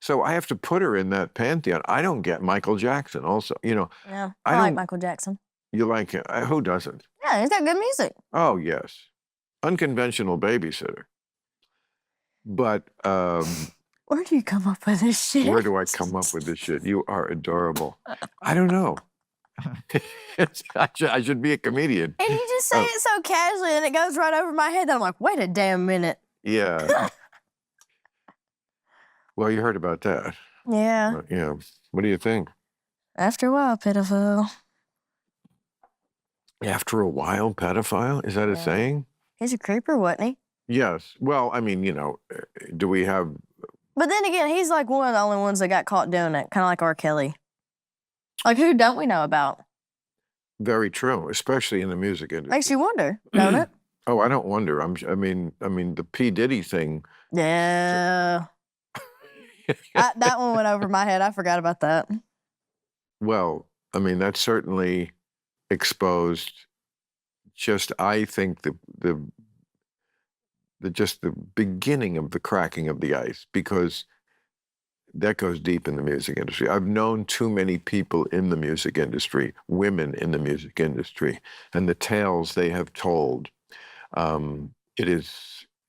So I have to put her in that pantheon. I don't get Michael Jackson also, you know. Yeah, I I like don't- Michael Jackson. You like him? Who doesn't? Yeah, he's got good music. Oh, yes. Unconventional babysitter. But Where do you come up with this shit? where do I come up with this shit? You are adorable. I don't know. I should be a comedian. And you just say it so casually and it goes right over my head that I'm like, wait a damn minute. Yeah. Well, you heard about that. Yeah. Yeah. What do you think? After a while, pitiful. After a while, pedophile? Is that a Yeah. saying? He's a creeper, wasn't he? Yes. Well, I mean, you know, do we have... But then again, he's like one of the only ones that got caught doing it, kind of like R. Kelly. Like, who don't we know about? Very true, especially in the music industry. Makes you wonder, don't it? Oh, I don't wonder. I mean, the P. Diddy thing. Yeah. That one went over my head. I forgot about that. Well, I mean, that certainly exposed just, I think, the just the beginning of the cracking of the ice, because that goes deep in the music industry. I've known too many people in the music industry, women in the music industry, and the tales they have told.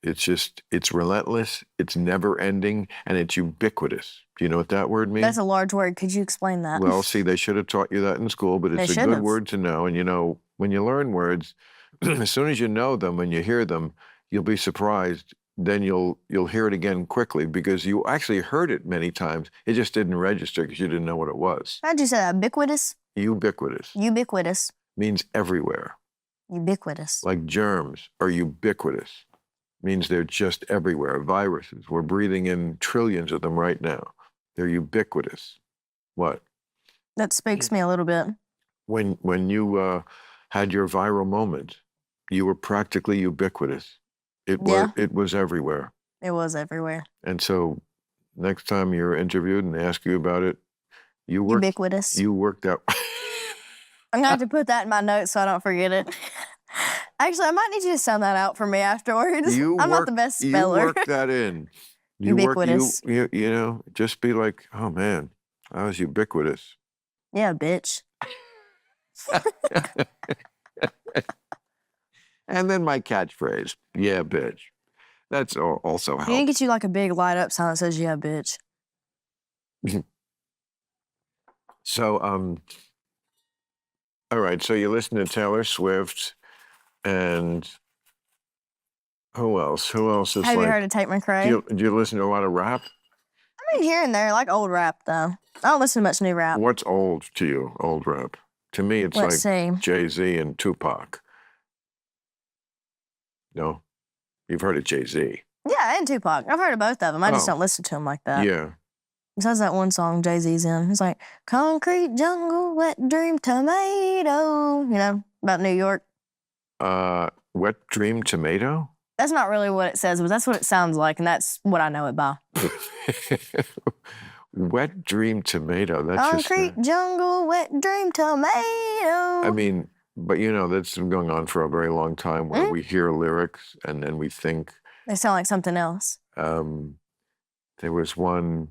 It's relentless, it's never ending, and it's ubiquitous. Do you know what that word means? That's a large word. Could you explain that? Well, see, they should have taught you that in school, but it's They a good should've. word to know. And you know, when you learn words, as soon as you know them and you hear them, you'll be surprised. Then you'll hear it again quickly because you actually heard it many times. It just didn't register because you didn't know what it was. How'd you say that? Ubiquitous? Ubiquitous Ubiquitous. means everywhere. Ubiquitous. Like germs are ubiquitous. Means they're just everywhere. Viruses, we're breathing in trillions of them right now. They're ubiquitous. What? That speaks me a little bit. When you had your viral moment, you were practically ubiquitous. It was everywhere. It was everywhere. And so next time you're interviewed and they ask you about it, you Ubiquitous. worked out. I'm going to have to put that in my notes so I don't forget it. Actually, I might need you to sound that out for me afterwards. I'm not the best speller. You work that in. Ubiquitous. You know, just be like, oh man, I was ubiquitous. Yeah, bitch. And then my catchphrase, yeah, bitch. That's also You need to helps. get you like a big light up sign that says, yeah, bitch. So, all right, so you listen to Taylor Swift and who else? Who else is Have like... you heard of Tate McRae? Do you listen to a lot of rap? I mean, here and there, like old rap, though. I don't listen to much new rap. What's old to you, old rap? To me, it's Let's like see. Jay-Z and Tupac. No? You've heard of Jay-Z. Yeah, and Tupac. I've heard of both of them. I just Oh. don't listen to them like that. Yeah. Besides that one song Jay-Z's in. It's like, concrete jungle, wet dream tomato. You know, about New York. Wet Dream Tomato? That's not really what it says, but that's what it sounds like, and that's what I know it by. Wet Dream Tomato. That's Concrete jungle, wet dream tomato. I mean, but you know, that's been going on for a very long time where we hear lyrics and then we think. They sound like something else. There was one,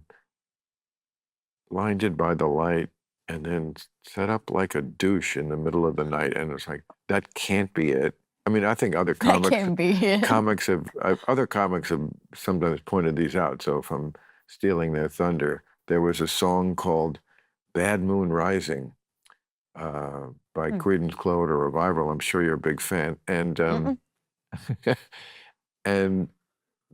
blinded by the light and then set up like a douche in the middle of the night. And it's like, that can't be it. I mean, I think other That can't be it. other comics have sometimes pointed these out. So if I'm stealing their thunder, there was a song called Bad Moon Rising by Creedence Clearwater Revival. I'm sure you're a big fan. And and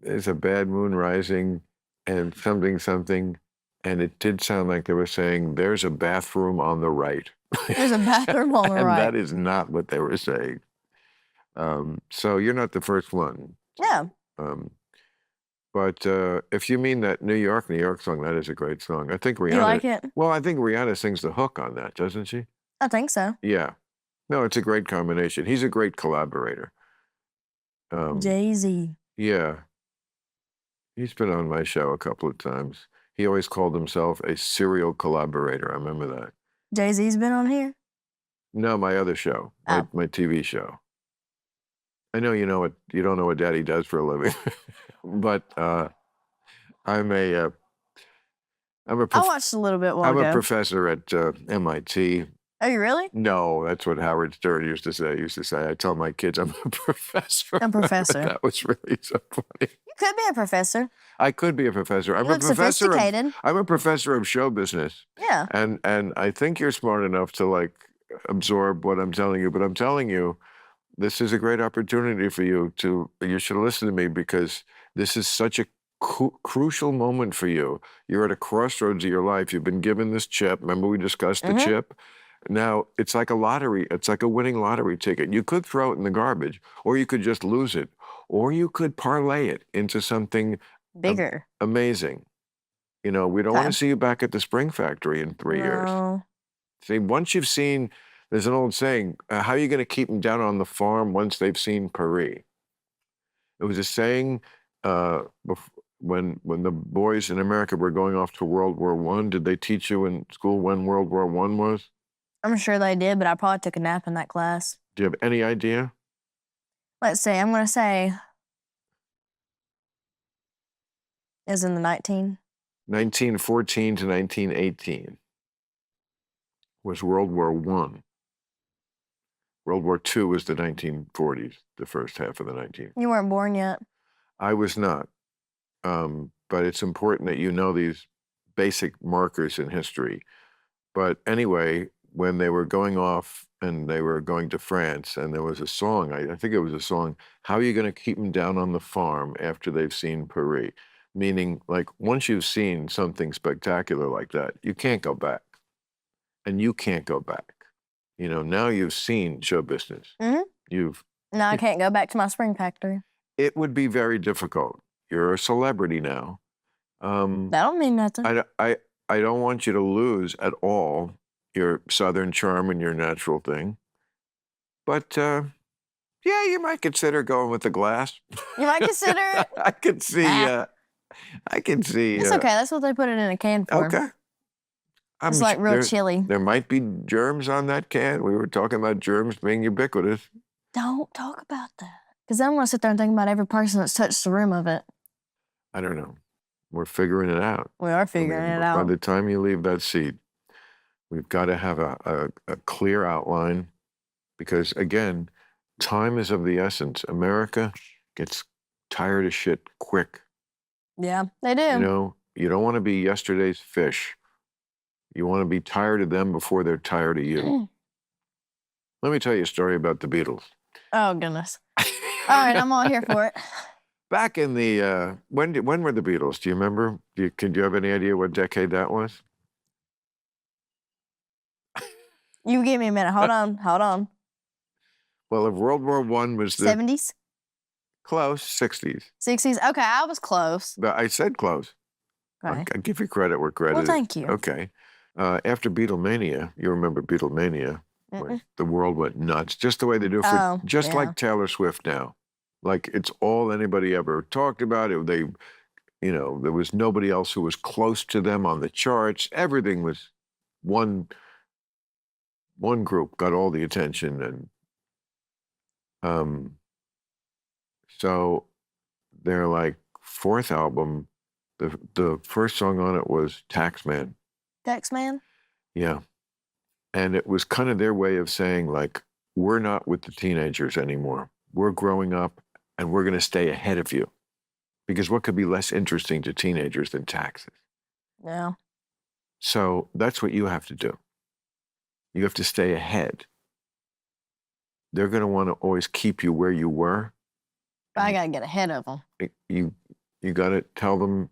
there's a bad moon rising and something, and it did sound like they were saying, there's a bathroom on the right. There's a bathroom on the And right. that is not what they were saying. So you're not the first one. Yeah. Um, but if you mean that New York song, that is a great song. I think Rihanna. You like it? Well, I think Rihanna sings the hook on that, doesn't she? I think so. Yeah. No, it's a great combination. He's a great collaborator. Jay-Z. Yeah. He's been on my show a couple of times. He always called himself a serial collaborator. I remember that. Jay-Z's been on here? No, my other show, my TV show. I know you don't know what Daddy does for a living, but I'm a I watched a little bit while I'm ago. a professor at MIT. Are you really? No, that's what Howard Stern used to say. I tell my kids I'm a professor. A professor. That was really so funny. You could be a professor. I could be a professor. You look sophisticated. I'm a professor of show business. Yeah. And I think you're smart enough to like absorb what I'm telling you, but I'm telling you, this is a great opportunity for you should listen to me because this is such a crucial moment for you. You're at a crossroads of your life. You've been given this chip. Remember we discussed the chip? Now, it's like a lottery. It's like a winning lottery ticket. You could throw it in the garbage, or you could just lose it, or you could parlay it into something bigger, amazing. We don't want to see you back at the Spring Factory in 3 years. See, once you've seen, there's an old saying, how are you going to keep them down on the farm once they've seen Paris? It was a saying when the boys in America were going off to World War I. Did they teach you in school when World War I was? I'm sure they did, but I probably took a nap in that class. Do you have any idea? Let's see. I'm going to say is in the 1914 to 1918 was World War I. World War II was the 1940s, the first half of the 19th. You weren't born yet. I was not. But it's important that you know these basic markers in history. But anyway, when they were going off and they were going to France, and there was a song, I think it was a song, how are you going to keep them down on the farm after they've seen Paris? Meaning, like, once you've seen something spectacular like that, you can't go back. And you can't go back. Now you've seen show business. Now I can't go back to my Spring Factory. It would be very difficult. You're a celebrity now. That don't mean nothing. I don't want you to lose at all your Southern charm and your natural thing. But, yeah, you might consider going with the glass. You might consider it? I can see. It's okay. That's what they put it in a can for. Okay. It's like real chilly. There might be germs on that can. We were talking about germs being ubiquitous. Don't talk about that. Because I'm going to sit there and think about every person that's touched the rim of it. I don't know. We're figuring it out. We are figuring it out. By the time you leave that seat, we've got to have a clear outline because, again, time is of the essence. America gets tired of shit quick. Yeah, they do. You don't want to be yesterday's fish. You want to be tired of them before they're tired of you. Let me tell you a story about the Beatles. Oh, goodness. All right, I'm all here for it. Back in the, when were the Beatles? Do you remember? Do you have any idea what decade that was? You give me a minute. Hold on. Well, if World War I was the... 70s? Close, 60s. 60s? Okay, I was close. But I said close. Okay. I'll give you credit where credit Well, is. thank you. Okay. After Beatlemania, you remember Beatlemania, when the world went nuts, just the way they do for, like Taylor Swift now. Like, it's all anybody ever talked about. There was nobody else who was close to them on the charts. Everything was one group got all the attention. And so their, like, fourth album, the first song on it was Taxman. Taxman? Yeah. And it was kind of their way of saying, like, we're not with the teenagers anymore. We're growing up, and we're going to stay ahead of you. Because what could be less interesting to teenagers than taxes? Yeah. So that's what you have to do. You have to stay ahead. They're going to want to always keep you where you were. But I got to get ahead of them. You got to tell them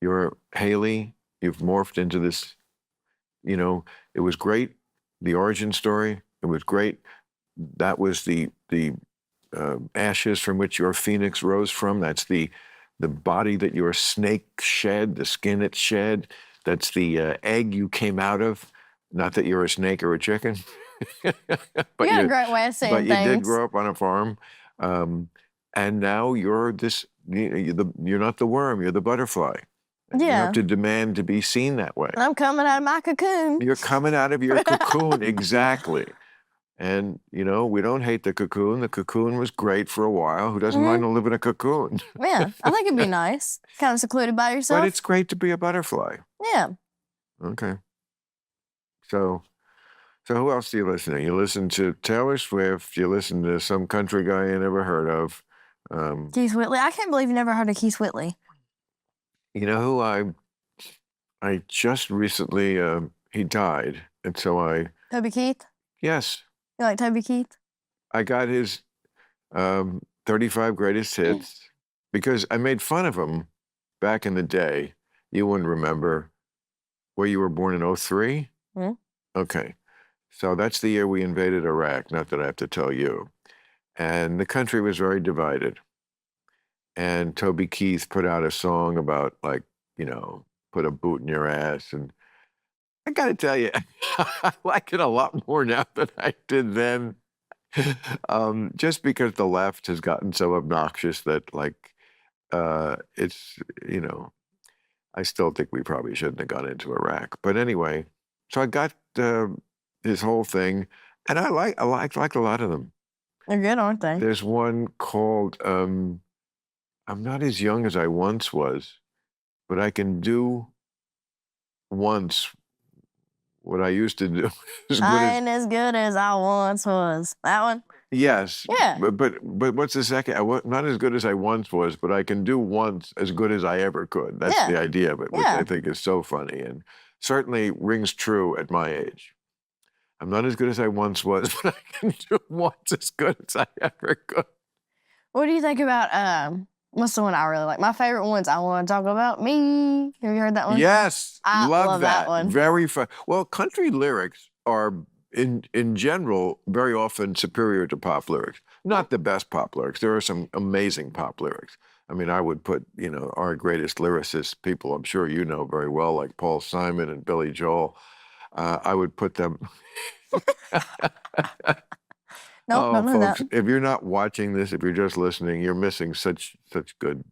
you're Haley. You've morphed into this. It was great. The origin story. It was great. That was the ashes from which your phoenix rose from. That's the body that your snake shed, the skin it shed. That's the egg you came out of. Not that you're a snake or a chicken. You got a great way of saying but you did things. grow up on a farm. And now you're this, you're not the worm, you're the butterfly. And you Yeah. have to demand to be seen that way. I'm coming out of my cocoon. You're coming out of your cocoon, exactly. And, we don't hate the cocoon. The cocoon was great for a while. Who doesn't mind to live in a cocoon? Yeah, I think it'd be nice. Kind of secluded by yourself. But it's great to be a butterfly. Yeah. Okay. So who else do you listen to? You listen to Taylor Swift. You listen to some country guy you never heard of. Keith Whitley. I can't believe you never heard of Keith Whitley. You know who I just recently, he died. And so Toby Keith? yes, You like Toby Keith? I got his 35 greatest hits because I made fun of him back in the day. You wouldn't remember where you were born in 03? Okay. So that's the year we invaded Iraq, not that I have to tell you. And the country was very divided. And Toby Keith put out a song about, like, put a boot in your ass. And I got to tell you, I like it a lot more now than I did then. Just because the left has gotten so obnoxious that, like, it's, I still think we probably shouldn't have gone into Iraq. But anyway, so I got his whole thing, and I like a lot of them. They're good, aren't they? There's one called I'm Not As Young As I Once Was, but I Can Do Once What I Used to Do. I ain't as good as I once was. That one? Yes. Yeah. But what's the second? Not as good as I once was, but I can do once as good as I ever could. That's the idea of it, which I think is so funny and certainly rings true at my age. I'm not as good as I once was, but I can do once as good as I ever could. What do you think about what's the one I really like? My favorite one's I Want to Talk About Me. Have you heard that one? Yes. I love that one. Very fun. Well, country lyrics are in general very often superior to pop lyrics. Not the best pop lyrics. There are some amazing pop lyrics. I mean, I would put, our greatest lyricists, people I'm sure you know very well, like Paul Simon and Billy Joel. I would put them. Nope, don't know folks, that. if you're not watching this, if you're just listening, you're missing such good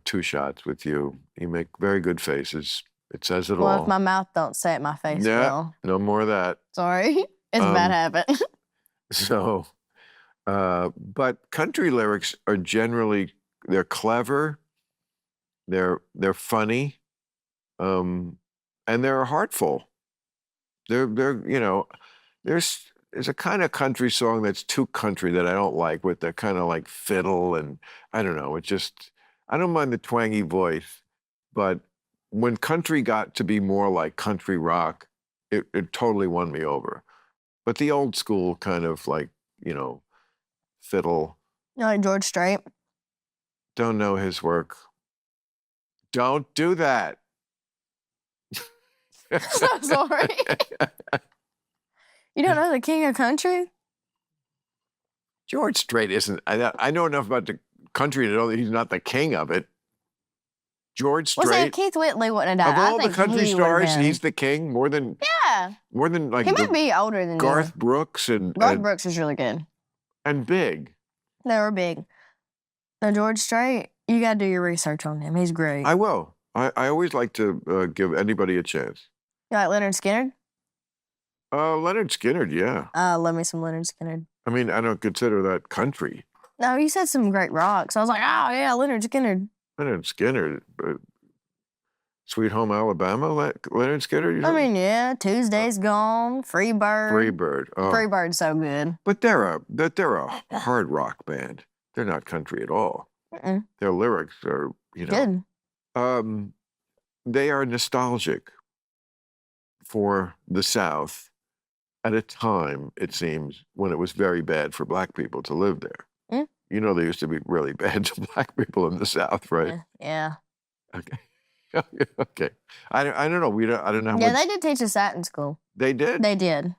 two shots with you. You make very good faces. It says it all. Well, if my mouth don't say it, my face will. No more of that. Sorry. It's a bad habit. So, but country lyrics are generally, they're clever, they're funny, and they're heartful. There's a kind of country song that's too country that I don't like, with the kind of like fiddle and I don't know. I don't mind the twangy voice, but when country got to be more like country rock, it totally won me over. But the old school kind of like, fiddle. You like George Strait? Don't know his work. Don't do that. So sorry. You don't know the king of country? George Strait isn't. I know enough about the country to know that he's not the king of it. George Strait. Well, Keith Whitley wouldn't have died. Of all the country stars, he's the king more than like he might be older than Garth Brooks and Garth Brooks is really good and big. They were big. No, George Strait, you got to do your research on him. He's great. I will. I always like to give anybody a chance. You like Leonard Skinner? Leonard Skinner, yeah. I love me some Leonard Skinner. I mean, I don't consider that country. No, you said some great rock, so I was like, oh yeah, Leonard Skinner. Leonard Skinner, Sweet Home Alabama, Leonard Skinner? I mean, yeah, Tuesday's Gone, Free Bird. Free Bird. Oh. Free Bird's so good. But they're a hard rock band. They're not country at all. Their lyrics are, good. They are nostalgic for the South at a time, it seems, when it was very bad for black people to live there. You know they used to be really bad to black people in the South, right? Yeah. Okay. Okay. I don't know. I don't know how Yeah, much they did teach us that in school. they did. They did.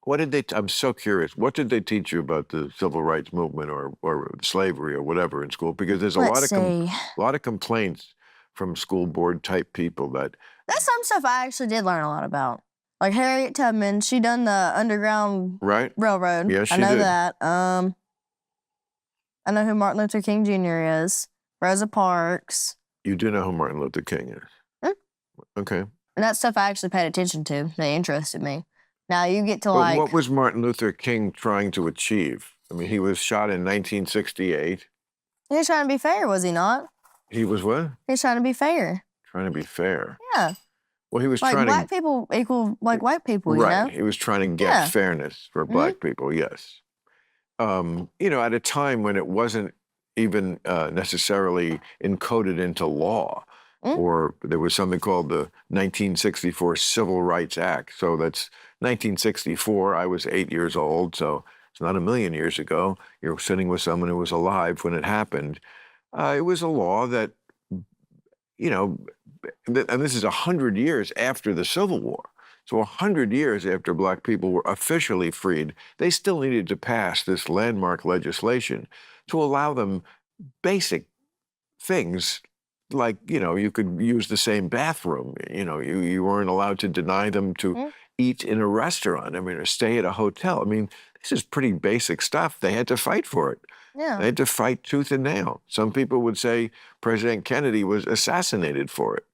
What did they? I'm so curious. What did they teach you about the civil rights movement or slavery or whatever in school? Because there's a Let's see. lot of complaints from school board type people that That's some stuff I actually did learn a lot about. Like Harriet Tubman, she done the Underground right. Railroad. Yes, she I know did. that. I know who Martin Luther King Jr. is. Rosa Parks. You do know who Martin Luther King is. Mm. Okay. And that stuff I actually paid attention to. They interested me. Now you get to But like. what was Martin Luther King trying to achieve? I mean, he was shot in 1968. He was trying to be fair, was he not? He was what? He was trying to be fair. Trying to be fair. Yeah. Well, he was like trying black to people equal like white people, right. You know? He was trying to get Yeah. fairness for black people. Yes. You know, at a time when it wasn't even necessarily encoded into law, or there was something called the 1964 Civil Rights Act. So that's 1964. I was 8 years old, so it's not a million years ago. You're sitting with someone who was alive when it happened. It was a law that, you know, and this is 100 years after the Civil War. So 100 years after black people were officially freed, they still needed to pass this landmark legislation to allow them basic things like, you know, you could use the same bathroom. You know, you weren't allowed to deny them to eat in a restaurant, I mean, or stay at a hotel. I mean, this is pretty basic stuff. They had to fight for it. Yeah. They had to fight tooth and nail. Some people would say President Kennedy was assassinated for it.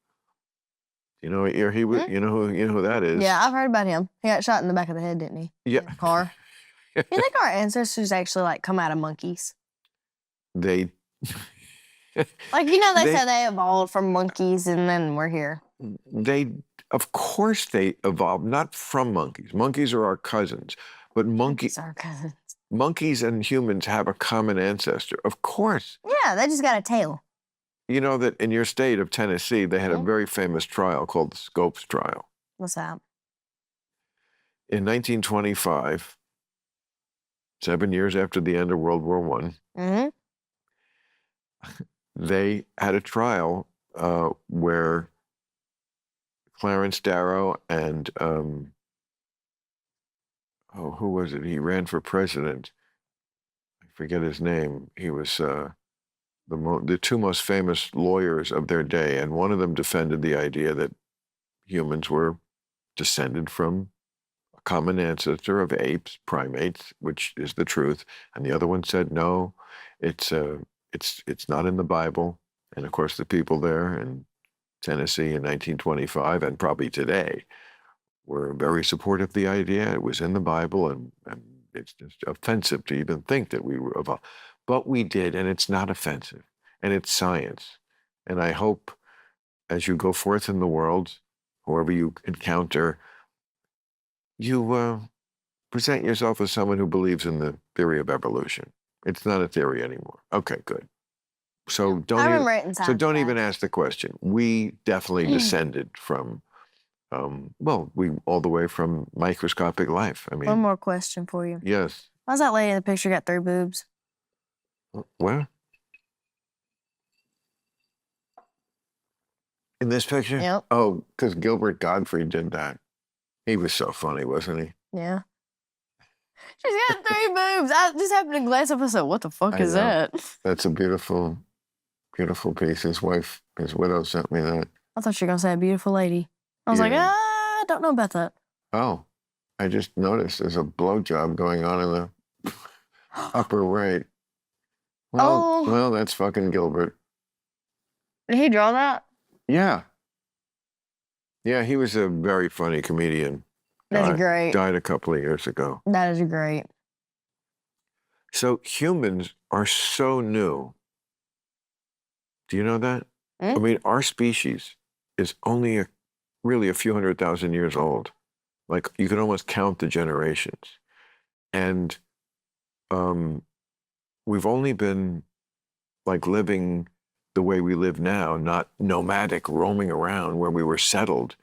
You know, he was. You know who that is. Yeah, I've heard about him. He got shot in the back of the head, didn't he? Yeah. In a car. You think our ancestors actually like come out of monkeys? They. Like, you know, they said they evolved from monkeys and then we're here. Of course, they evolved not from monkeys. Monkeys are our cousins, but Monkeys are our cousins. monkeys and humans have a common ancestor. Of course. Yeah, they just got a tail. You know that in your state of Tennessee, they had a very famous trial called the Scopes trial. What's that? In 1925, 7 years after the end of World War I, they had a trial where Clarence Darrow and, who was it? He ran for president. I forget his name. He was the two most famous lawyers of their day, and one of them defended the idea that humans were descended from a common ancestor of apes, primates, which is the truth, and the other one said no, it's not in the Bible. And of course, the people there in Tennessee in 1925 and probably today were very supportive of the idea. It was in the Bible, and it's just offensive to even think that we were evolved. But we did, and it's not offensive, and it's science. And I hope as you go forth in the world, whoever you encounter, you present yourself as someone who believes in the theory of evolution. It's not a theory anymore. Okay, good. So don't even ask the question. We definitely descended from, we all the way from microscopic life. I mean, one more question for you. Yes. Why's that lady in the picture got 3 boobs? Where? In this picture? Yep. Oh, because Gilbert Gottfried did that. He was so funny, wasn't he? Yeah. She's got 3 boobs. I just happened to glance up and said, what the fuck is that? That's a beautiful, beautiful piece. His widow sent me that. I thought you were going to say a beautiful lady. I was like, I don't know about that. Oh, I just noticed there's a blowjob going on in the upper right. Well, that's fucking Gilbert. Did he draw that? Yeah. Yeah, he was a very funny comedian. That's great. Died a couple of years ago. That is great. So humans are so new. Do you know that? I mean, our species is only really a few 100,000 years old. Like, you can almost count the generations. And we've only been, like, living the way we live now, not nomadic, roaming around where we were settled,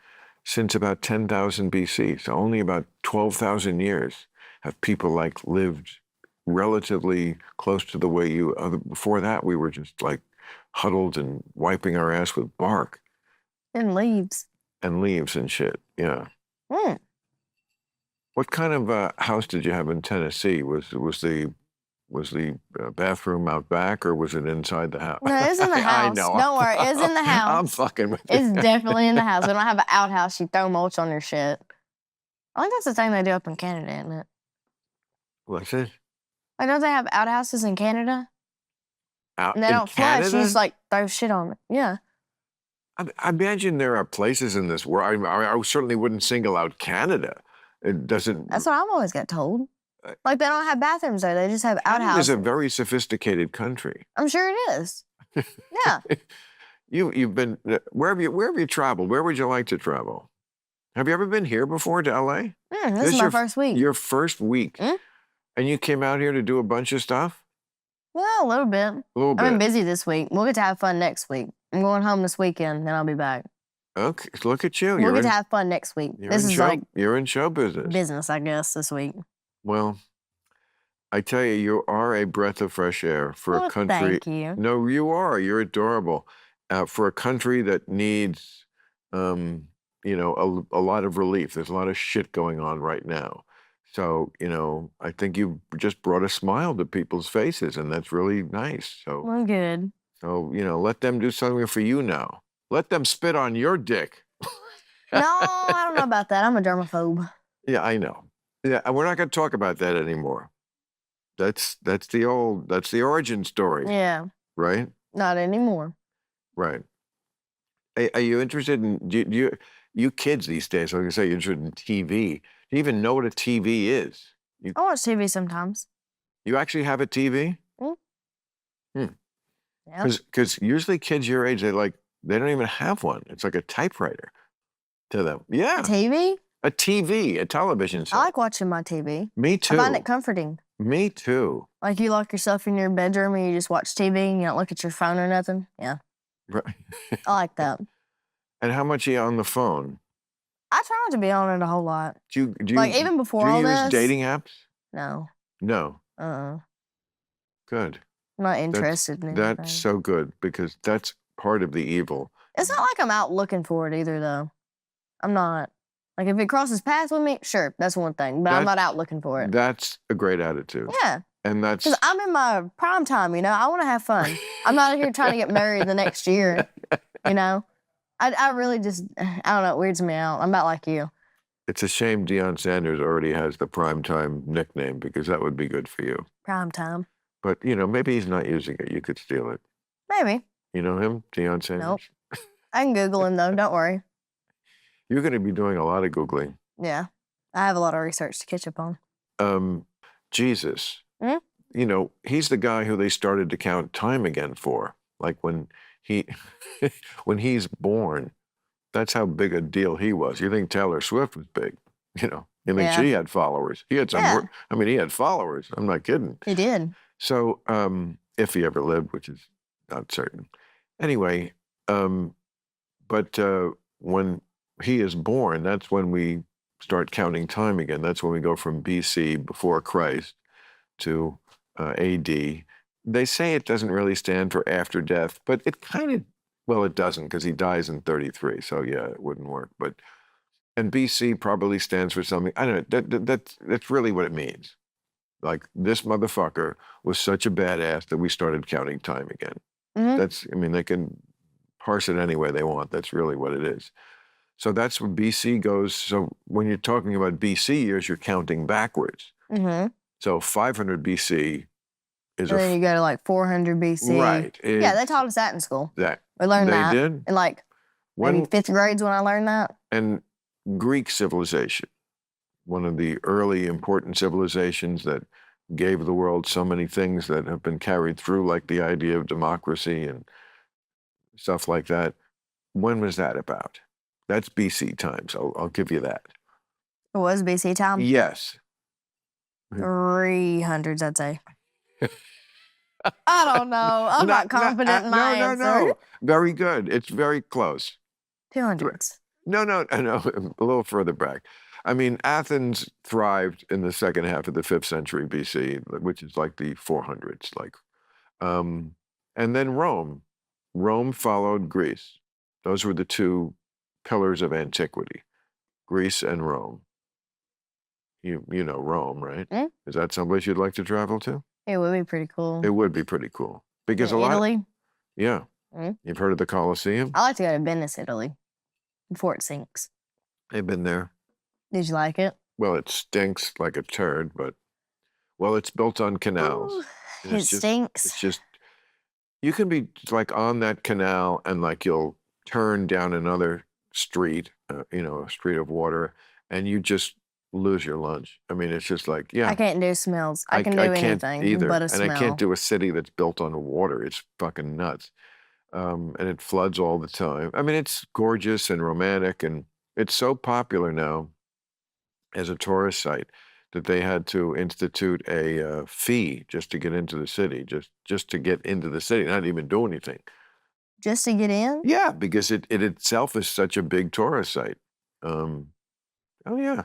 since about 10,000 BC. So only about 12,000 years have people, like, lived relatively close to the way you. Before that, we were just like huddled and wiping our ass with bark And leaves. and leaves and shit. Yeah. Mm. What kind of house did you have in Tennessee? Was the bathroom out back, or was it inside the house? No, it's in the house. I know. Don't worry, it's in the house. I'm fucking with you. It's definitely in the house. We don't have an outhouse. You throw mulch on your shit. I think that's the thing they do up in Canada, isn't it? What's it? Like, don't they have outhouses in Canada? Out And they in don't flush. Canada? You just like throw shit on it. Yeah. I imagine there are places in this world. I certainly wouldn't single out Canada. It doesn't. That's what I've always got told. Like, they don't have bathrooms there. They just have outhouses. It's a very sophisticated country. I'm sure it is. Yeah. You've been where have you traveled? Where would you like to travel? Have you ever been here before to LA? This is my first week. Your first week. Mm. And you came out here to do a bunch of stuff? Well, a little bit. A little bit. I've been busy this week. We'll get to have fun next week. I'm going home this weekend, then I'll be back. Okay, look at you. We'll get to have fun next week. This is like you're in show business, I guess, this week. Well, I tell you, you are a breath of fresh air for a country. Thank you. No, you are. You're adorable. For a country that needs, a lot of relief. There's a lot of shit going on right now. So, I think you just brought a smile to people's faces, and that's really nice. So, Well, good. So, let them do something for you now. Let them spit on your dick. No, I don't know about that. I'm a germaphobe. Yeah, I know. Yeah, and we're not going to talk about that anymore. That's the origin story. Yeah. Right? Not anymore. Right. Are you interested in you kids these days? Like I say, you're interested in TV. Do you even know what a TV is? I watch TV sometimes. You actually have a TV? Yeah. Because usually kids your age, they don't even have one. It's like a typewriter to them. Yeah. A TV? A TV, a television set. I like watching my TV. Me too. I find it comforting. Me too. Like, you lock yourself in your bedroom and you just watch TV and you don't look at your phone or nothing. Yeah. Right. I like that. And how much are you on the phone? I try not to be on it a whole lot. Do you Like, even before all do you use this. dating apps? No. No. Good. I'm not interested in anything. That's so good, because that's part of the evil. It's not like I'm out looking for it either, though. I'm not. Like, if it crosses paths with me, sure, that's one thing. But I'm not out looking for it. That's a great attitude. Yeah. And that's... Because I'm in my prime time, I want to have fun. I'm not here trying to get married the next year, I really just, I don't know, it weirds me out. I'm about like you. It's a shame Deion Sanders already has the primetime nickname, because that would be good for you. Prime time. But, maybe he's not using it. You could steal it. Maybe. You know him, Deion Sanders? Nope. I can Google him, though. Don't worry. You're going to be doing a lot of Googling. Yeah. I have a lot of research to catch up on. Jesus. Hmm? He's the guy who they started to count time again for. Like when he's born, that's how big a deal he was. You think Taylor Swift was big, You think she had followers. He had some, he had followers. I'm not kidding. He did. So, if he ever lived, which is not certain. Anyway, but when he is born, that's when we start counting time again. That's when we go from BC, before Christ, to AD. They say it doesn't really stand for after death, but it kind of, well, it doesn't, because he dies in 33. So yeah, it wouldn't work. And BC probably stands for something. I don't know. That's really what it means. Like, this motherfucker was such a badass that we started counting time again. Mm-hmm. They can parse it any way they want. That's really what it is. So that's where BC goes. So when you're talking about BC years, you're counting backwards. Mm-hmm. So 500 BC is and then you go to like 400 BC. Right. Yeah, they taught us that in school. We they learned that. They did? In maybe 5th grades when I learned that. And Greek civilization, one of the early important civilizations that gave the world so many things that have been carried through, like the idea of democracy and stuff like that. When was that about? That's BC times. I'll give you that. It was BC time? Yes. 300s, I'd say. I don't know. I'm not confident in my answer. No. Very good. It's very close. 200s. No, a little further back. I mean, Athens thrived in the second half of the 5th century BC, which is like the 400s, and then Rome. Rome followed Greece. Those were the two pillars of antiquity, Greece and Rome. You know Rome, right? Mm? Is that someplace you'd like to travel to? It would be pretty cool. It would be pretty cool because a lot. Italy. Yeah. Mm? You've heard of the Colosseum? I like to go to Venice, Italy, before it sinks. They've been there. Did you like it? Well, it stinks like a turd, but it's built on canals. Ooh, And it it's stinks. just you can be like on that canal and like you'll turn down another street, a street of water, and you just lose your lunch. I mean, it's just like, yeah. I can't do smells. I can do anything either. but a And smell. I can't do a city that's built on water. It's fucking nuts. And it floods all the time. I mean, it's gorgeous and romantic, and it's so popular now as a tourist site that they had to institute a fee just to get into the city, just to get into the city, not even do anything. Just to get in? Yeah, because it itself is such a big tourist site. Oh yeah.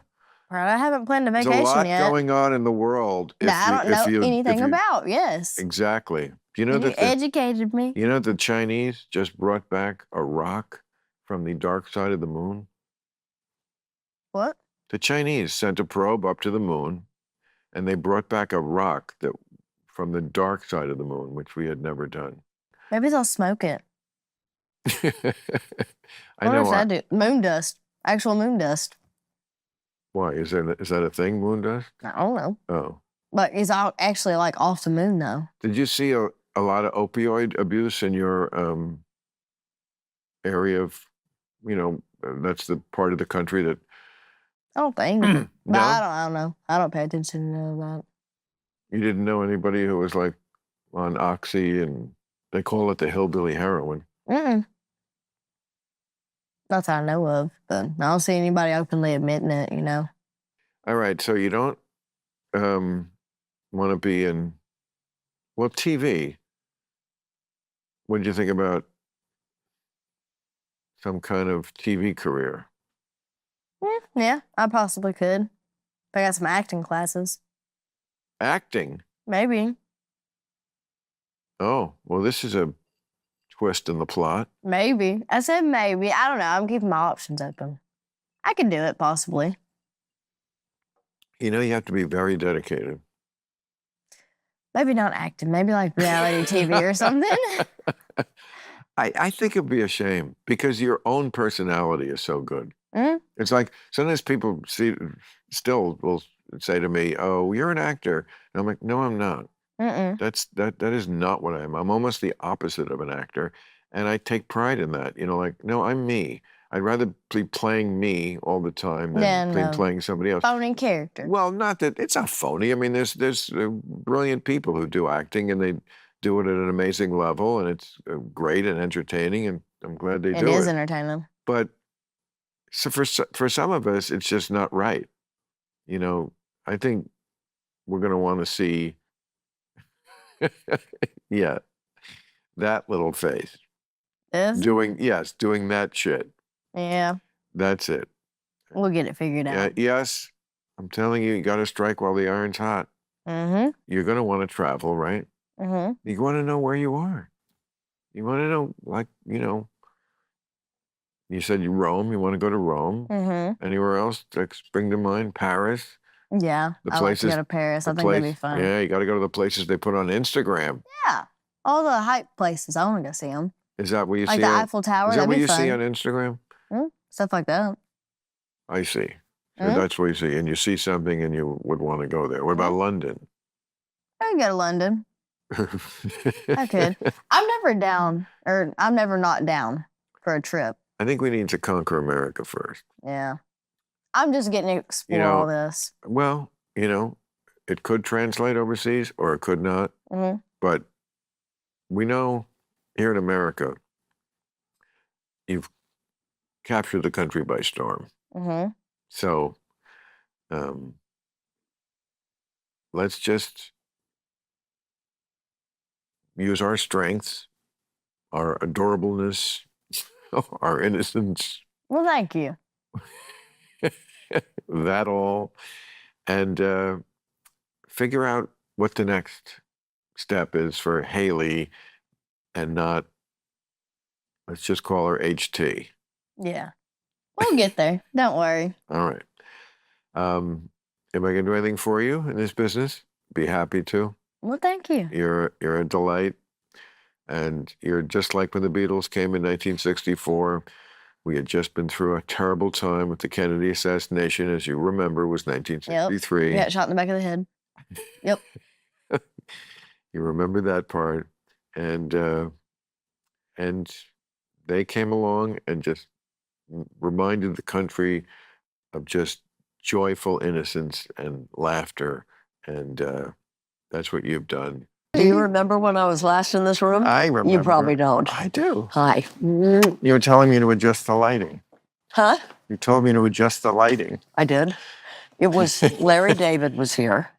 Right, I haven't planned a There's vacation a lot yet. going on in the world. That I don't know anything about. Yes. Exactly. You know You educated me. You know the Chinese just brought back a rock from the dark side of the moon? What? The Chinese sent a probe up to the moon, and they brought back a rock from the dark side of the moon, which we had never done. Maybe they'll smoke it. I know. What do? Moon dust. Actual moon dust. Why? Is that a thing, moon dust? I don't know. Oh. But it's actually like off the moon, though. Did you see a lot of opioid abuse in your area of, that's the part of the country that... I don't think. No? But I don't know. I don't pay attention to that. You didn't know anybody who was like on Oxy, and they call it the hillbilly heroin. Mm-mm. That's what I know of, but I don't see anybody openly admitting it, All right, so you don't want to be in, TV. What did you think about some kind of TV career? Yeah, I possibly could. If I got some acting classes. Acting? Maybe. Oh, well, this is a twist in the plot. Maybe. I said maybe. I don't know. I'm keeping my options open. I could do it, possibly. You have to be very dedicated. Maybe not acting. Maybe like reality TV or something. I think it'd be a shame because your own personality is so good. Mm? It's like sometimes people still will say to me, "Oh, you're an actor." And I'm like, "No, I'm not. Mm-mm. That is not what I am. I'm almost the opposite of an actor, and I take pride in that. No, I'm me. I'd rather be playing me all the time than playing somebody else. Phony character. Well, not that it's not phony. I mean, there's brilliant people who do acting, and they do it at an amazing level, and it's great and entertaining, and I'm glad they do it. It is entertaining. But so for some of us, it's just not right. I think we're going to want to see, yeah, that little face. Doing that shit. Yeah. That's it. We'll get it figured out. Yes. I'm telling you, you got to strike while the iron's hot. Mm-hmm. You're going to want to travel, right? Mm-hmm. You want to know where you are. You want to know, you said Rome. You want to go to Rome. Mm-hmm. Anywhere else that spring to mind? Paris? Yeah. I like to go to Paris. I think that'd be fun. Yeah, you got to go to the places they put on Instagram. Yeah. All the hype places. I want to go see them. Is that what you see? Like the Eiffel Tower. Is that what you see on Instagram? Stuff like that. I see. So that's what you see. And you see something and you would want to go there. What about London? I can go to London. I could. I'm never not down for a trip. I think we need to conquer America first. Yeah. I'm just getting to explore all this. Well, it could translate overseas or it could not. Mm-hmm. But we know here in America, you've captured the country by storm. Mm-hmm. So let's just use our strengths, our adorableness, our innocence. Well, thank you. that all, and figure out what the next step is for Haley, and not, let's just call her HT. Yeah. We'll get there. Don't worry. All right. Am I going to do anything for you in this business? Be happy to. Well, thank you. You're a delight, and you're just like when the Beatles came in 1964. We had just been through a terrible time with the Kennedy assassination, as you remember, was 1963. Yep. You got shot in the back of the head. Yep. You remember that part, and they came along and just reminded the country of just joyful innocence and laughter, and that's what you've done. Do you remember when I was last in this room? I remember. You probably don't. I do. Hi. You were telling me to adjust the lighting. Huh? You told me to adjust the lighting. I did. It was Larry David was here.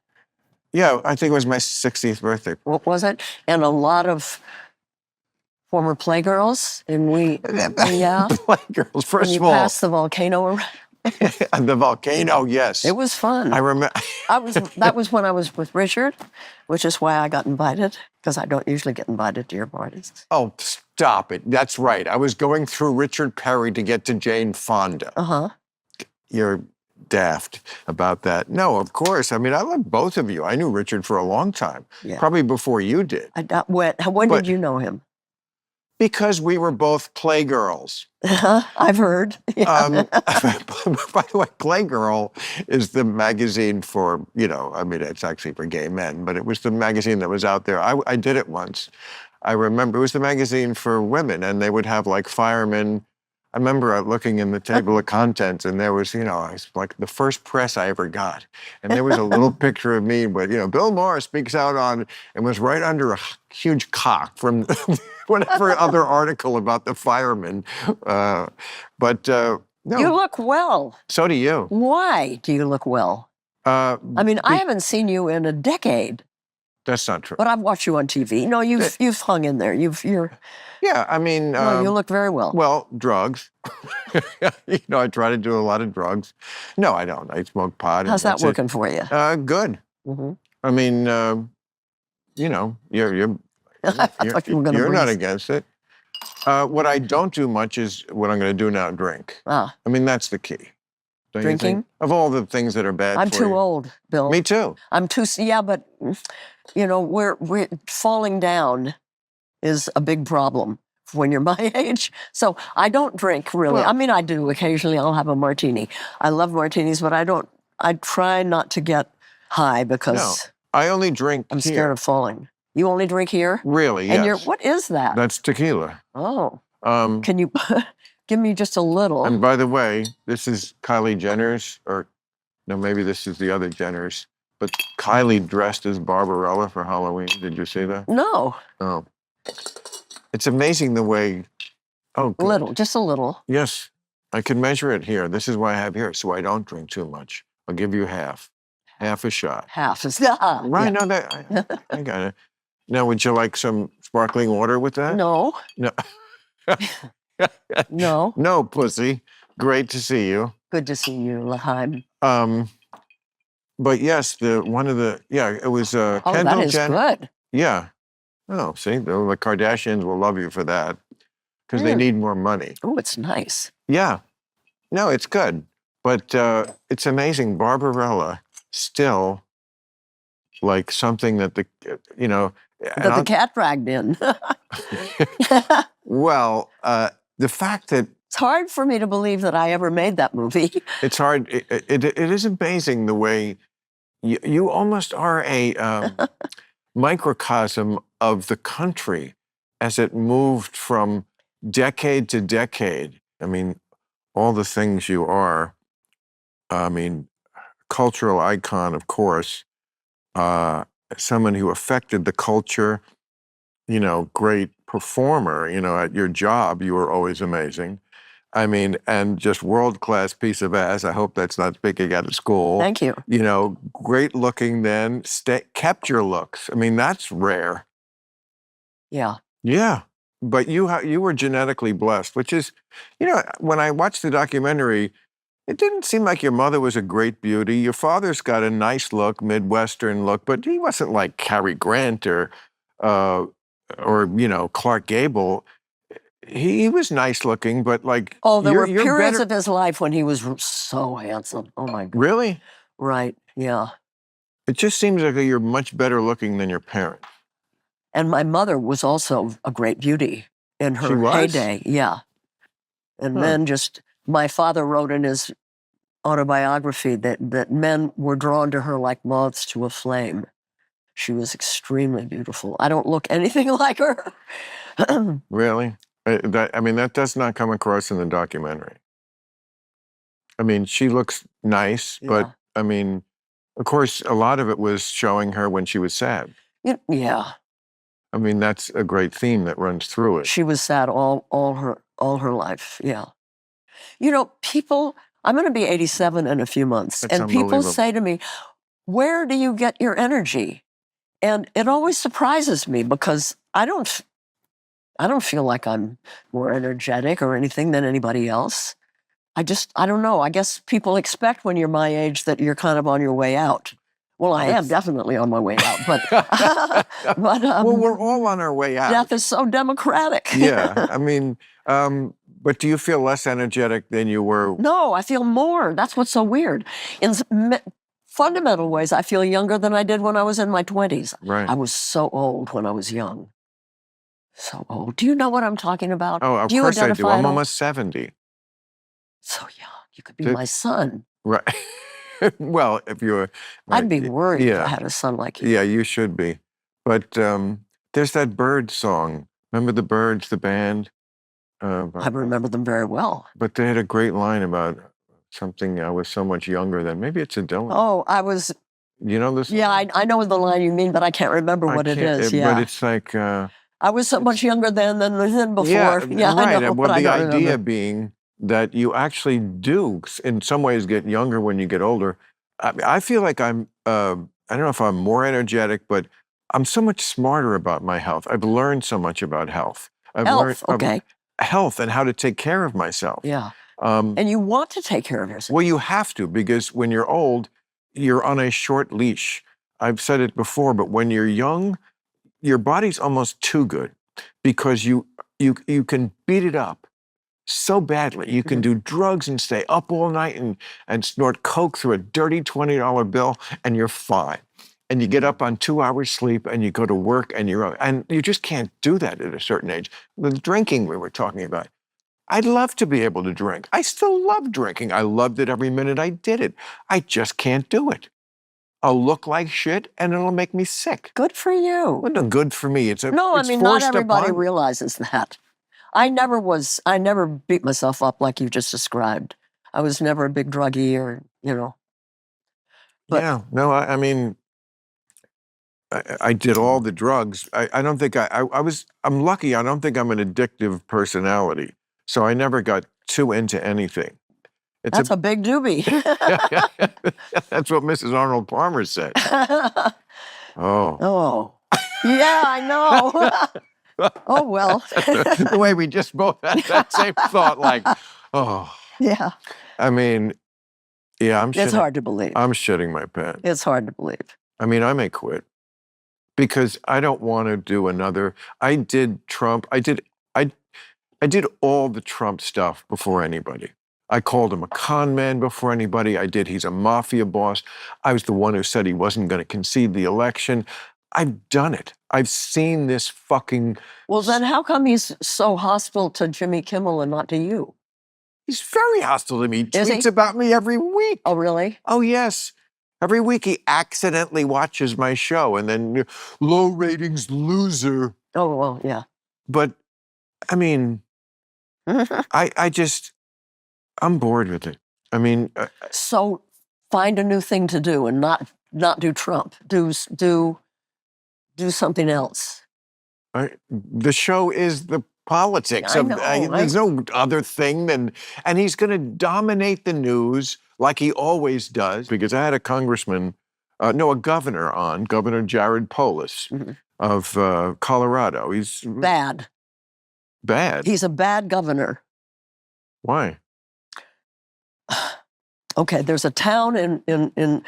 Yeah, I think it was my 60th birthday. What was it? And a lot of former Playgirls. And we, yeah. Playgirls, first and of all. you passed the volcano around. The volcano, yes. It was fun. I remember. That was when I was with Richard, which is why I got invited, because I don't usually get invited to your parties. Oh, stop it. That's right. I was going through Richard Perry to get to Jane Fonda. Uh-huh. You're daft about that. No, of course. I mean, I love both of you. I knew Richard for a long time, Yeah. probably before you did. When did you know him? Because we were both Playgirls. I've heard. Yeah. By the way, Playgirl is the magazine for, I mean, it's actually for gay men, but it was the magazine that was out there. I did it once. I remember it was the magazine for women, and they would have like firemen. I remember looking in the table of contents, and there was, it's like the first press I ever got. And there was a little picture of me with, Bill Maher speaks out on, and was right under a huge cock from whatever other article about the firemen. No. You look well. So do you. Why do you look well? I mean, I haven't seen you in a decade. That's not true. But I've watched you on TV. No, you've hung in there. Yeah, I mean. You look very well. Well, drugs. I try to do a lot of drugs. No, I don't. I smoke pot. How's that working for you? Good. Mm-hmm. I mean, you're not against it. What I don't do much is what I'm going to do now, drink. Ah. I mean, that's the key. Don't Drinking? You think? Of all the things that are bad I'm for too you. old, Bill. Me too. I'm too, yeah, but, we're falling down is a big problem when you're my age. So I don't drink, really. Well, I mean, I do. Occasionally I'll have a martini. I love martinis, but I try not to get high because I only drink I'm here. scared of falling. You only drink here? Really, And yes. what is that? That's tequila. Oh. Can you give me just a little? And by the way, this is Kylie Jenner's, or no, maybe this is the other Jenner's, but Kylie dressed as Barbarella for Halloween. Did you see that? No. Oh. It's amazing the way, good. Little, just a little. Yes, I can measure it here. This is why I have here, so I don't drink too much. I'll give you half a shot. Half is Right, yeah. no, I got it. Now, would you like some sparkling water with that? No. No. No. No, pussy. Great to see you. Good to see you, Laheim. But yes, it was Oh, Kendall that is Jenner. good. Yeah. Oh, see, the Kardashians will love you for that because they need more money. Oh, it's nice. Yeah. No, it's good. But it's amazing. Barbarella still like something that the cat dragged in. Well, the fact that It's hard for me to believe that I ever made that movie. it's hard. It is amazing the way you almost are a microcosm of the country as it moved from decade to decade. I mean, all the things you are. I mean, cultural icon, of course. Someone who affected the culture. Great performer. At your job, you were always amazing. I mean, and just world-class piece of ass. I hope that's not speaking out of school. Thank you. Great looking then, kept your looks. I mean, that's rare. Yeah. Yeah. But you were genetically blessed, which is, when I watched the documentary, It didn't seem like your mother was a great beauty. Your father's got a nice look, Midwestern look, but he wasn't like Cary Grant uh, or Clark Gable. He was nice looking, but like Oh, there were you're periods better. of his life when he was so handsome. Oh my God. Really? Right. Yeah. It just seems like you're much better looking than your parents. And my mother was also a great beauty in She her was? heyday. Yeah. And Huh. then just my father wrote in his autobiography that men were drawn to her like moths to a flame. She was extremely beautiful. I don't look anything like her. Really? That does not come across in the documentary. I mean, she looks nice, but Yeah. I mean, of course, a lot of it was showing her when she was sad. Yeah. I mean, that's a great theme that runs through it. She was sad all her life. Yeah. People, I'm going to be 87 in a few months, That's and people unbelievable. say to me, "Where do you get your energy?" And it always surprises me because I don't feel like I'm more energetic or anything than anybody else. I don't know. I guess people expect when you're my age that you're kind of on your way out. Well, I am It's- definitely on my way out, but Well, we're all on our way out. death is so democratic. Yeah. I mean, but do you feel less energetic than you were? No, I feel more. That's what's so weird. In fundamental ways, I feel younger than I did when I was in my 20s. Right. I was so old when I was young. So old. Do you know what I'm talking about? Oh, of Do you course I do. identify I'm at all? almost 70. So young. You could be Did- my son. Right. Well, if you're... I'd be worried if I yeah. had a son like you. Yeah, you should be. But there's that bird song. Remember the Birds, the band? I remember them very well. But they had a great line about something I was so much younger than. Maybe it's a Dylan. Oh, I was, You know this? yeah, I know the line you mean, but I can't remember I what it can't- is. But Yeah. it's like... I was so much younger than before. yeah, Yeah, right. I know, Well, but I the don't idea remember. being that you actually do, in some ways, get younger when you get older. I feel like I don't know if I'm more energetic, but I'm so much smarter about my health. I've learned so much about health. I've learned Health, okay. health and how to take care of myself. Yeah. Um, And you want to take care of yourself. well, you have to, because when you're old, you're on a short leash. I've said it before, but when you're young, your body's almost too good, because you can beat it up so badly. You can do drugs and stay up all night and snort coke through a dirty $20 bill, and you're fine. And you get up on 2 hours sleep and you go to work, and you just can't do that at a certain age. The drinking we were talking about. I'd love to be able to drink. I still love drinking. I loved it every minute I did it. I just can't do it. I'll look like shit and it'll make me sick. Good for you. Well, no, good for me. It's Not forced everybody upon- realizes that. I never beat myself up like you just described. I was never a big druggie but- yeah, no, I mean, I did all the drugs. I don't think I'm lucky. I don't think I'm an addictive personality. So I never got too into anything. That's a big doobie. That's what Mrs. Arnold Palmer said. Oh. Oh. Yeah, I know. Oh, well. The way we just both had that same thought, like, oh. Yeah. I mean, yeah, It's hard to believe. I'm shitting my pants. It's hard to believe. I mean, I may quit because I don't want to do another. I did Trump. I did all the Trump stuff before anybody. I called him a con man before anybody. He's a mafia boss. I was the one who said he wasn't going to concede the election. I've done it. I've seen this fucking... Well, then how come he's so hostile to Jimmy Kimmel and not to you? He's very hostile to me. He Is he? tweets about me every week. Oh, really? Oh, yes. Every week he accidentally watches my show and then low ratings loser. Oh, well, yeah. But, I mean, I'm bored with it. I mean... So find a new thing to do and not do Trump. Do something else. the show is the politics. I know, There's no other thing than... And he's going to dominate the news like he always does. Because I had a governor on, Governor Jared Polis of Colorado. He's... Bad. Bad? He's a bad governor. Why? Okay, there's a town in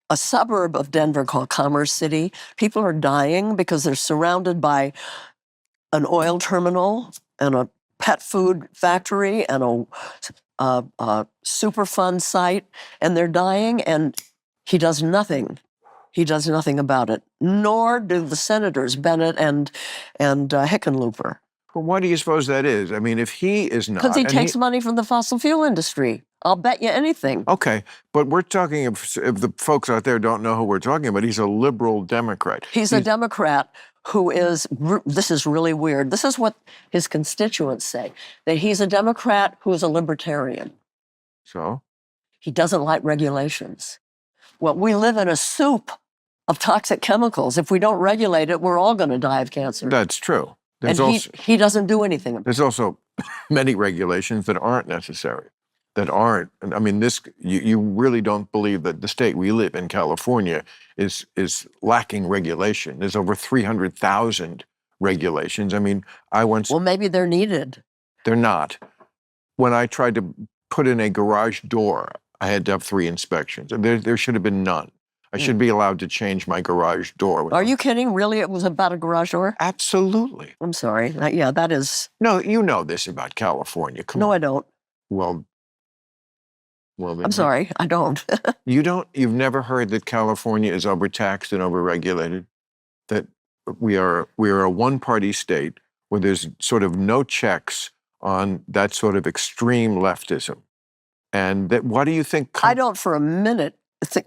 a suburb of Denver called Commerce City. People are dying because they're surrounded by an oil terminal and a pet food factory and a Superfund site, and they're dying, and he does nothing. He does nothing about it, nor do the senators Bennett and Hickenlooper. Well, why do you suppose that is? I mean, if he is not, Because he and takes money from the fossil fuel industry. I'll bet you anything. Okay, but we're talking, if the folks out there don't know who we're talking about, he's a liberal Democrat. He's a Democrat who is, this is really weird. This is what his constituents say, that he's a Democrat who is a libertarian. So? He doesn't like regulations. Well, we live in a soup of toxic chemicals. If we don't regulate it, we're all going to die of cancer. That's true. And he doesn't do anything about it. There's also many regulations that aren't necessary, that aren't. I mean, you really don't believe that the state we live in, California, is lacking regulation. There's over 300,000 regulations. I mean, Well, maybe they're needed. They're not. When I tried to put in a garage door, I had to have 3 inspections. There should have been none. I should be allowed to change my garage door. Are you kidding? Really? It was about a garage door? Absolutely. I'm sorry. Yeah, that is. No, you know this about California. Come on. No, I don't. Well, I'm sorry, I don't. You don't? You've never heard that California is overtaxed and overregulated? That we are a one-party state where there's sort of no checks on that sort of extreme leftism. And that, what do you think? I don't for a minute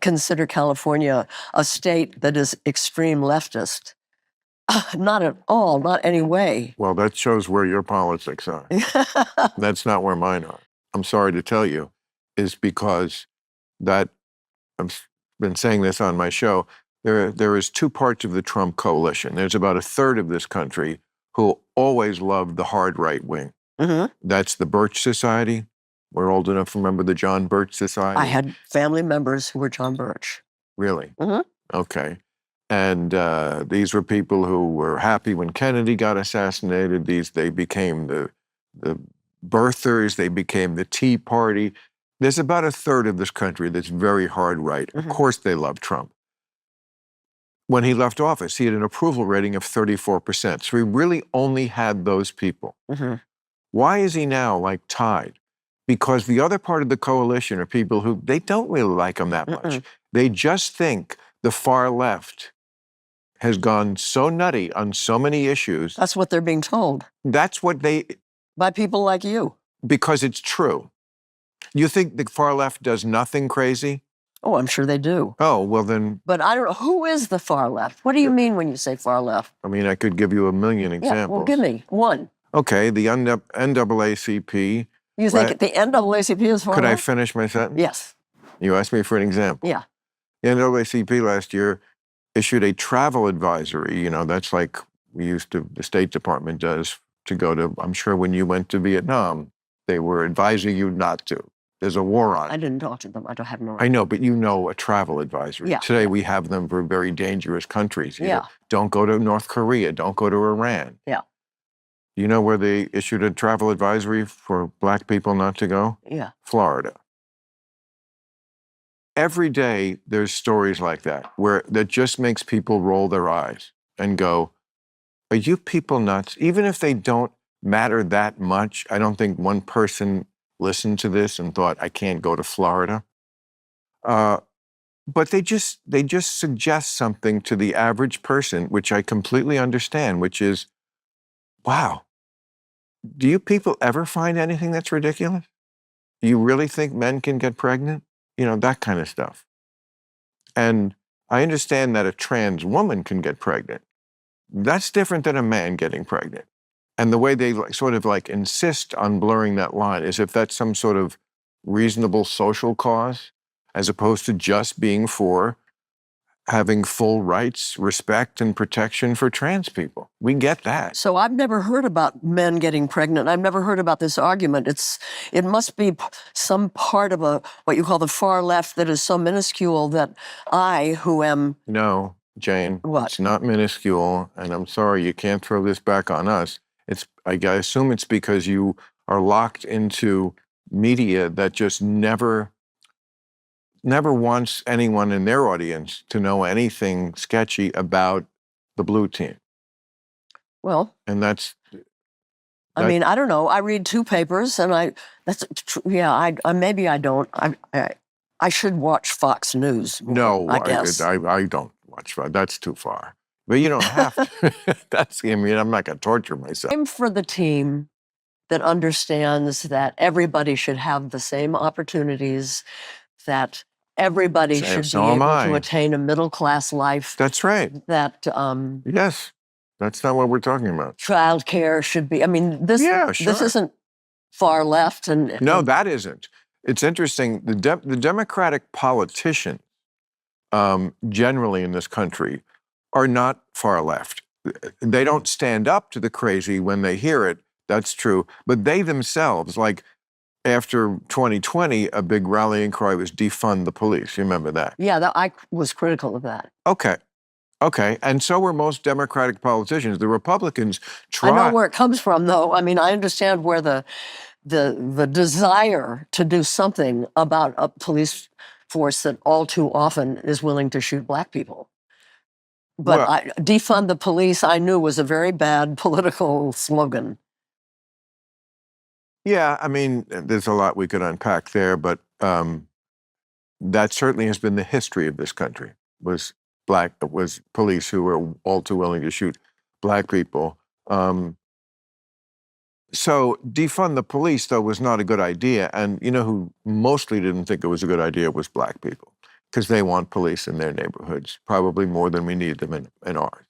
consider California a state that is extreme leftist. Not at all, not any way. Well, that shows where your politics are. That's not where mine are. I'm sorry to tell you, is because that, I've been saying this on my show, there is 2 parts of the Trump coalition. There's about a third of this country who always loved the hard right wing. Mm-hmm. That's the Birch Society. We're old enough to remember the John Birch Society. I had family members who were John Birch. Really? Mm-hmm. Okay. And these were people who were happy when Kennedy got assassinated. They became the birthers. They became the Tea Party. There's about a third of this country that's very hard right. Mm-hmm. Of course they love Trump. When he left office, he had an approval rating of 34%. So he really only had those people. Mm-hmm. Why is he now like tied? Because the other part of the coalition are people who, they don't really like him that much. They just think the far left has gone so nutty on so many issues. That's what they're being told. That's what by people like you. Because it's true. You think the far left does nothing crazy? Oh, I'm sure they do. Oh, well then. But I don't know, who is the far left? What do you mean when you say far left? I mean, I could give you a million examples. Yeah, well, give me one. Okay, the NAACP. You think the NAACP is far left? Could I finish my sentence? Yes. You asked me for an example. Yeah. The NAACP last year issued a travel advisory. You know, that's like the State Department does to go to, I'm sure when you went to Vietnam, they were advising you not to. There's a war on. I didn't talk to them. I don't have no. I know, but you know a travel advisory. Yeah. Today we have them for very dangerous countries. You Yeah. know, don't go to North Korea. Don't go to Iran. Yeah. You know where they issued a travel advisory for Black people not to go? Yeah. Florida. Every day there's stories like that that just makes people roll their eyes and go, are you people nuts? Even if they don't matter that much, I don't think one person listened to this and thought, I can't go to Florida. But they just suggest something to the average person, which I completely understand, which is, wow, do you people ever find anything that's ridiculous? Do you really think men can get pregnant? You know, that kind of stuff. And I understand that a trans woman can get pregnant. That's different than a man getting pregnant. And the way they sort of insist on blurring that line is if that's some sort of reasonable social cause, as opposed to just being for having full rights, respect, and protection for trans people. We get that. So I've never heard about men getting pregnant. I've never heard about this argument. It must be some part of what you call the far left that is so minuscule that I, who am... No, Jane. What? It's not minuscule, and I'm sorry, you can't throw this back on us. I assume it's because you are locked into media that just never never wants anyone in their audience to know anything sketchy about the blue team. Well, And that's, I mean, I don't know. I read 2 papers, and maybe I don't. I should watch Fox News more, no, I guess. I don't watch that. That's too far. But you don't have to. I mean, I'm not going to torture myself. I'm for the team that understands that everybody should have the same opportunities, that everybody should So be am able I. to attain a middle-class life, That's right. that Yes. That's not what we're talking about. childcare should be. I mean, this isn't far left, and No, that isn't. It's interesting. The Democratic politicians, generally in this country, are not far left. They don't stand up to the crazy when they hear it. That's true. But they themselves, like after 2020, a big rallying cry was defund the police. You remember that? Yeah, I was critical of that. Okay. And so were most Democratic politicians. The Republicans try. I know where it comes from, though. I mean, I understand where the desire to do something about a police force that all too often is willing to shoot Black people. But Well, defund the police, I knew, was a very bad political slogan. yeah, I mean, there's a lot we could unpack there, but that certainly has been the history of this country, was police who were all too willing to shoot Black people. So defund the police, though, was not a good idea. And you know who mostly didn't think it was a good idea was Black people, because they want police in their neighborhoods, probably more than we need them in ours.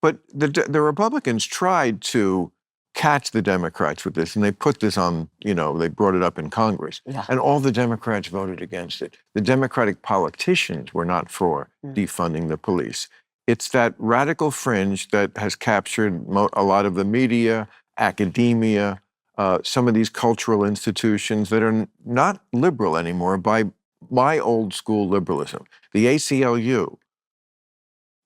But the Republicans tried to catch the Democrats with this, and they put this on, they brought it up in Congress. Yeah. And all the Democrats voted against it. The Democratic politicians were not for defunding the police. It's that radical fringe that has captured a lot of the media, academia, some of these cultural institutions that are not liberal anymore by my old school liberalism. The ACLU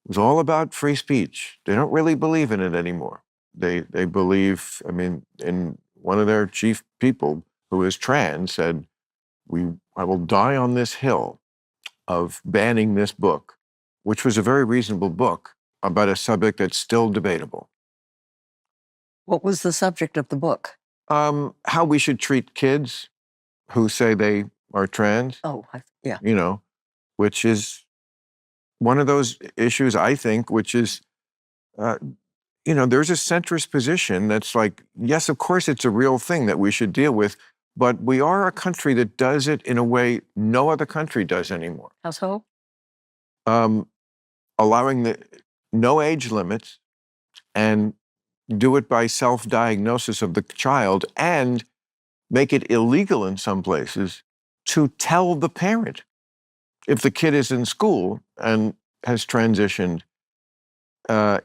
was all about free speech. They don't really believe in it anymore. They believe, I mean, in one of their chief people who is trans said, I will die on this hill of banning this book, which was a very reasonable book about a subject that's still debatable. What was the subject of the book? How we should treat kids who say they are trans. Oh, yeah. Which is one of those issues, I think, which is, there's a centrist position that's like, yes, of course, it's a real thing that we should deal with, but we are a country that does it in a way no other country does anymore. How so? Allowing no age limits and do it by self-diagnosis of the child and make it illegal in some places to tell the parent. If the kid is in school and has transitioned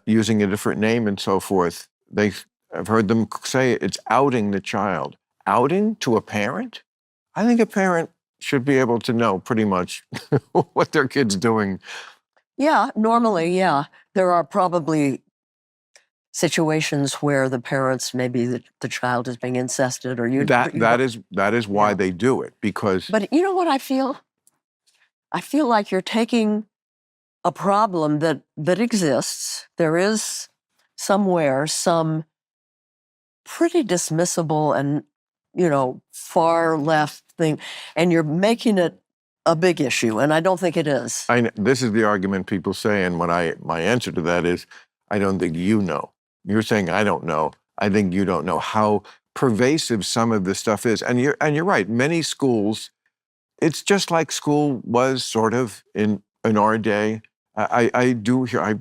using a different name and so forth, I've heard them say it's outing the child. Outing to a parent? I think a parent should be able to know pretty much what their kid's doing. Yeah, normally, yeah. There are probably situations where the parents, maybe the child is being incested, or that is why they do it, because. But you know what I feel? I feel like you're taking a problem that exists. There is somewhere some pretty dismissible and far left thing, and you're making it a big issue, and I don't think it is. This is the argument people say, and my answer to that is, I don't think you know. You're saying I don't know. I think you don't know how pervasive some of this stuff is, and you're right. Many schools, it's just like school was sort of in our day. I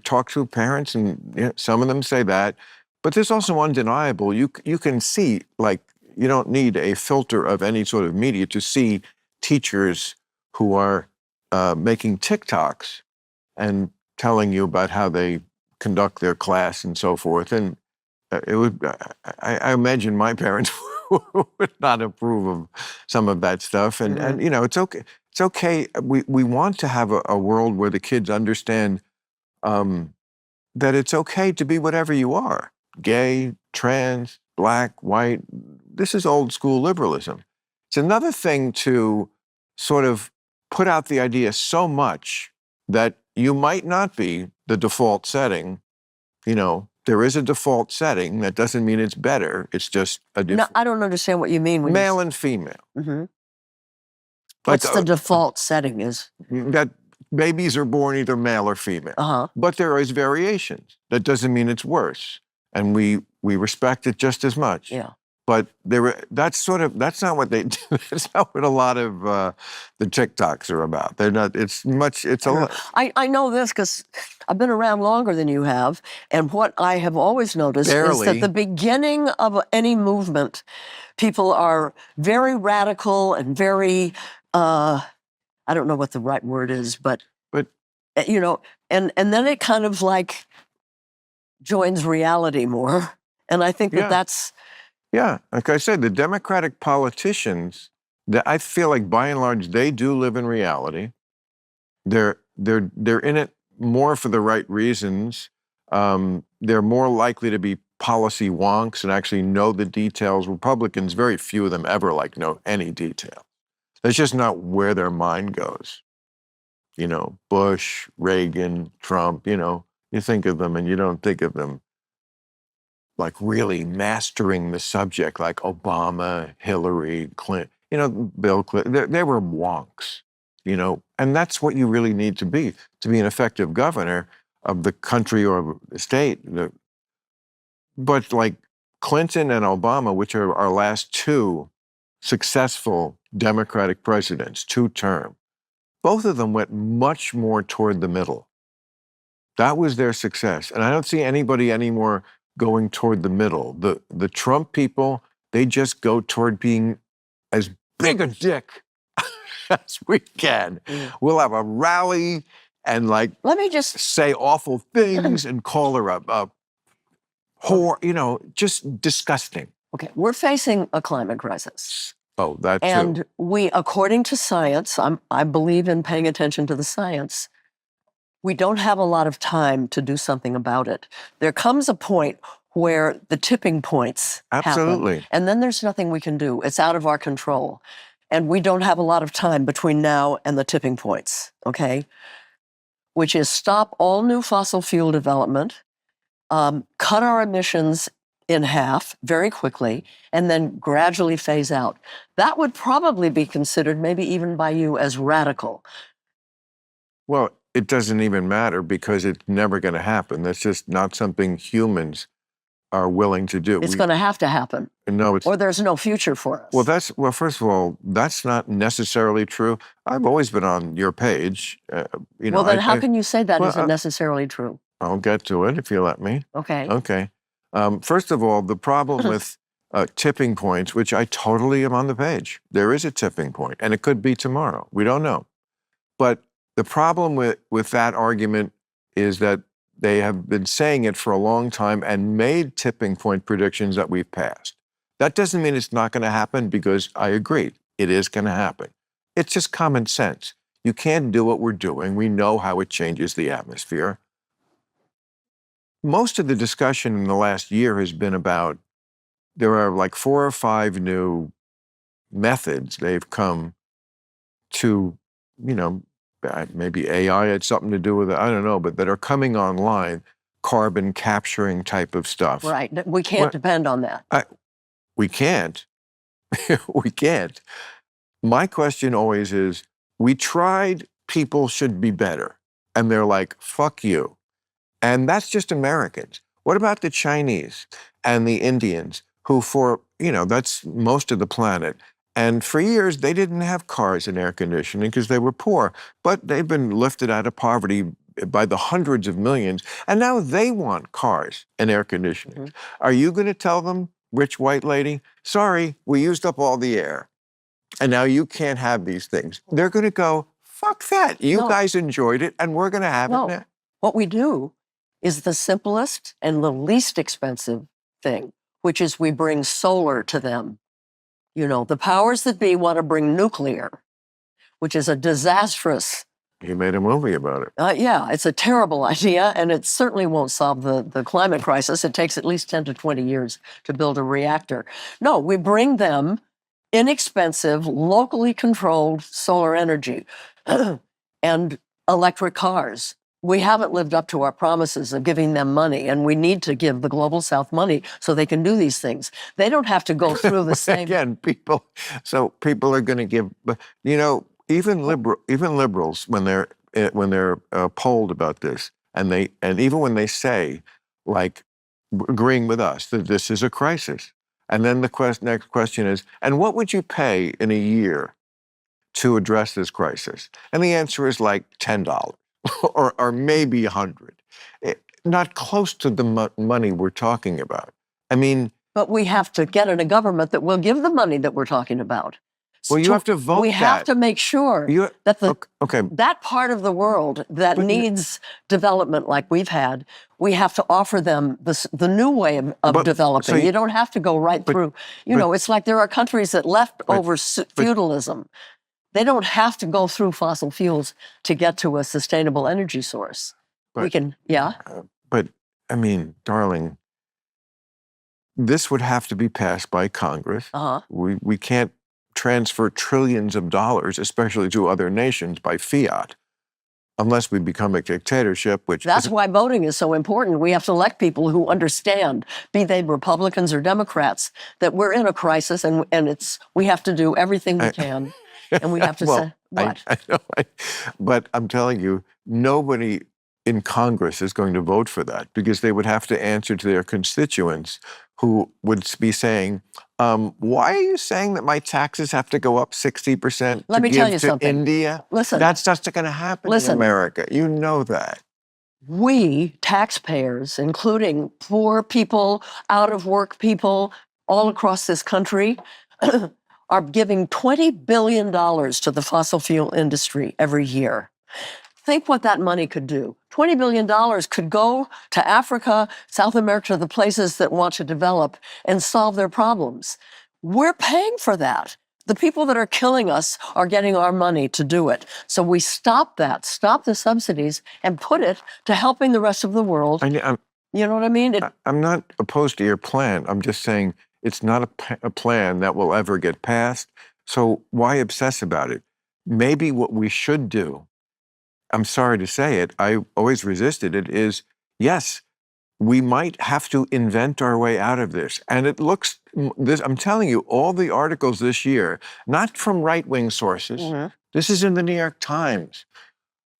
talk to parents, and some of them say that, but there's also undeniable. You can see, like, you don't need a filter of any sort of media to see teachers who are making TikToks and telling you about how they conduct their class and so forth. And I imagine my parents would not approve of some of that stuff. And it's okay. It's okay. We want to have a world where the kids understand that it's okay to be whatever you are. Gay, trans, Black, white. This is old school liberalism. It's another thing to sort of put out the idea so much that you might not be the default setting. You know, there is a default setting. That doesn't mean it's better. It's just a No, I don't understand what you mean. When male and female. Mm-hmm. Like, What's the default setting is? that babies are born either male or female. Uh-huh. But there is variations. That doesn't mean it's worse. And we respect it just as much. Yeah. But that's not what they do. That's not what a lot of the TikToks are about. They're not, it's a lot. I know this because I've been around longer than you have. And what I have always noticed is that the beginning of any movement, people are very radical and very, I don't know what the right word is, but you know, and then it kind of like joins reality more. And I think that's... Yeah, like I said, the Democratic politicians, I feel like by and large, they do live in reality. They're in it more for the right reasons. They're more likely to be policy wonks and actually know the details. Republicans, very few of them ever know any detail. That's just not where their mind goes. You know, Bush, Reagan, Trump, you know, you think of them and you don't think of them like really mastering the subject, like Obama, Hillary Clinton, you know, Bill Clinton. They were wonks, you know, and that's what you really need to be an effective governor of the country or the state. But like Clinton and Obama, which are our last two successful Democratic presidents, two-term, both of them went much more toward the middle. That was their success. And I don't see anybody anymore going toward the middle. The Trump people, they just go toward being as big a dick as we can. We'll have a rally and let me just say awful things and call her a whore, you know, just disgusting. Okay, we're facing a climate crisis. Oh, that too. And we, according to science, I believe in paying attention to the science, we don't have a lot of time to do something about it. There comes a point where the tipping points happen, and then there's nothing we can do. It's out of our control. And we don't have a lot of time between now and the tipping points, okay? Which is stop all new fossil fuel development, cut our emissions in half very quickly, and then gradually phase out. That would probably be considered, maybe even by you, as radical. Well, it doesn't even matter because it's never going to happen. That's just not something humans are willing to do. It's going to happen. No, or there's no future for us. Well, first of all, that's not necessarily true. I've always been on your page. You know, well, then how can you say that isn't necessarily true? I'll get to it if you let me. Okay. Okay. First of all, the problem with tipping points, which I totally am on the page. There is a tipping point, and it could be tomorrow. We don't know. But the problem with that argument is that they have been saying it for a long time and made tipping point predictions that we've passed. That doesn't mean it's not going to happen because I agree, it is going to happen. It's just common sense. You can't do what we're doing. We know how it changes the atmosphere. Most of the discussion in the last year has been about, there are like 4 or 5 new methods they've come to, you know, maybe AI had something to do with it, I don't know, but that are coming online, carbon capturing type of stuff. Right, we can't depend on that. We can't. We can't. My question always is, we tried, people should be better. And they're like, fuck you. And that's just Americans. What about the Chinese and the Indians who that's most of the planet. And for years, they didn't have cars and air conditioning because they were poor. But they've been lifted out of poverty by the hundreds of millions. And now they want cars and air conditioning. Are you going to tell them, rich white lady, sorry, we used up all the air. And now you can't have these things. They're going to go, fuck that. You guys enjoyed it, and we're going to have it now. What we do is the simplest and the least expensive thing, which is we bring solar to them. You know, the powers that be want to bring nuclear, which is a disastrous. You made a movie about it. Yeah, it's a terrible idea, and it certainly won't solve the climate crisis. It takes at least 10 to 20 years to build a reactor. No, we bring them inexpensive, locally controlled solar energy and electric cars. We haven't lived up to our promises of giving them money, and we need to give the Global South money so they can do these things. They don't have to go through the same. Again, people are going to give. But even liberals, when they're polled about this, and even when they say, like, agreeing with us that this is a crisis, and then the next question is, and what would you pay in a year to address this crisis? And the answer is like $10 or maybe 100. Not close to the money we're talking about. I mean, but we have to get in a government that will give the money that we're talking about. Well, you have to vote. We have to make sure that that part of the world that needs development like we've had, we have to offer them the new way of developing. You don't have to go right through. It's like there are countries that left over feudalism. They don't have to go through fossil fuels to get to a sustainable energy source. We can, but I mean, darling, this would have to be passed by Congress. We can't transfer trillions of dollars, especially to other nations, by fiat, unless we become a dictatorship, which... That's why voting is so important. We have to elect people who understand, be they Republicans or Democrats, that we're in a crisis and we have to do everything we can. And we have to say, what? I know, but I'm telling you, nobody in Congress is going to vote for that because they would have to answer to their constituents who would be saying, why are you saying that my taxes have to go up 60% Let me tell you something. India? Listen. That's just going to happen in America. You know that. We, taxpayers, including poor people, out-of-work people all across this country, are giving $20 billion to the fossil fuel industry every year. Think what that money could do. $20 billion could go to Africa, South America, the places that want to develop and solve their problems. We're paying for that. The people that are killing us are getting our money to do it. So we stop the subsidies, and put it to helping the rest of the world. You know what I mean? I'm not opposed to your plan. I'm just saying it's not a plan that will ever get passed. So why obsess about it? Maybe what we should do, I'm sorry to say it, I always resisted it, is yes, we might have to invent our way out of this. And it looks, I'm telling you, all the articles this year, not from right-wing sources, this is in the New York Times,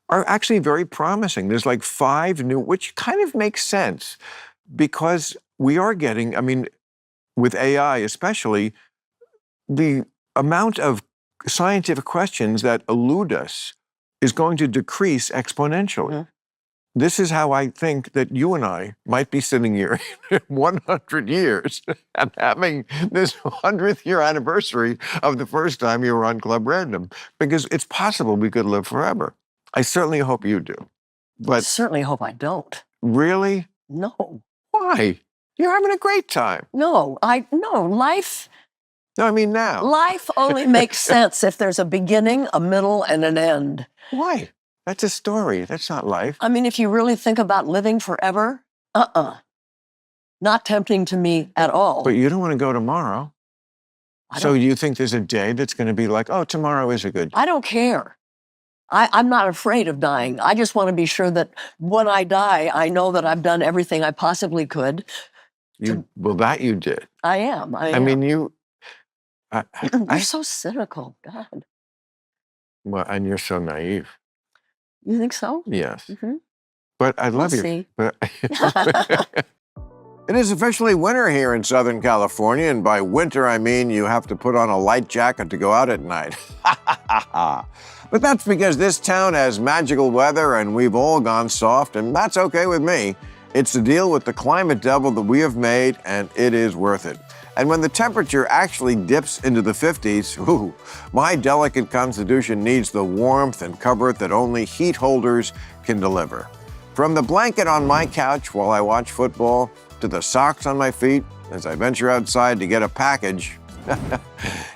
are actually very promising. There's like 5 new, which kind of makes sense because we are getting, I mean, with AI especially, the amount of scientific questions that elude us is going to decrease exponentially. This is how I think that you and I might be sitting here in 100 years and having this 100th year anniversary of the first time you were on Club Random, because it's possible we could live forever. I certainly hope you do. But I certainly hope I don't. Really? No. Why? You're having a great time. No, life... No, I mean now. Life only makes sense if there's a beginning, a middle, and an end. Why? That's a story. That's not life. I mean, if you really think about living forever, not tempting to me at all. But you don't want to go tomorrow. So you think there's a day that's going to be like, oh, tomorrow is a good day? I don't care. I'm not afraid of dying. I just want to be sure that when I die, I know that I've done everything I possibly could. Well, that you did. I am. I mean, you... You're so cynical, God. Well, and you're so naive. You think so? Yes. But I love you. See. But it is officially winter here in Southern California, and by winter I mean you have to put on a light jacket to go out at night. But that's because this town has magical weather and we've all gone soft, and that's okay with me. It's the deal with the climate devil that we have made, and it is worth it. And when the temperature actually dips into the 50s, ooh, my delicate constitution needs the warmth and comfort that only heat holders can deliver. From the blanket on my couch while I watch football, to the socks on my feet as I venture outside to get a package,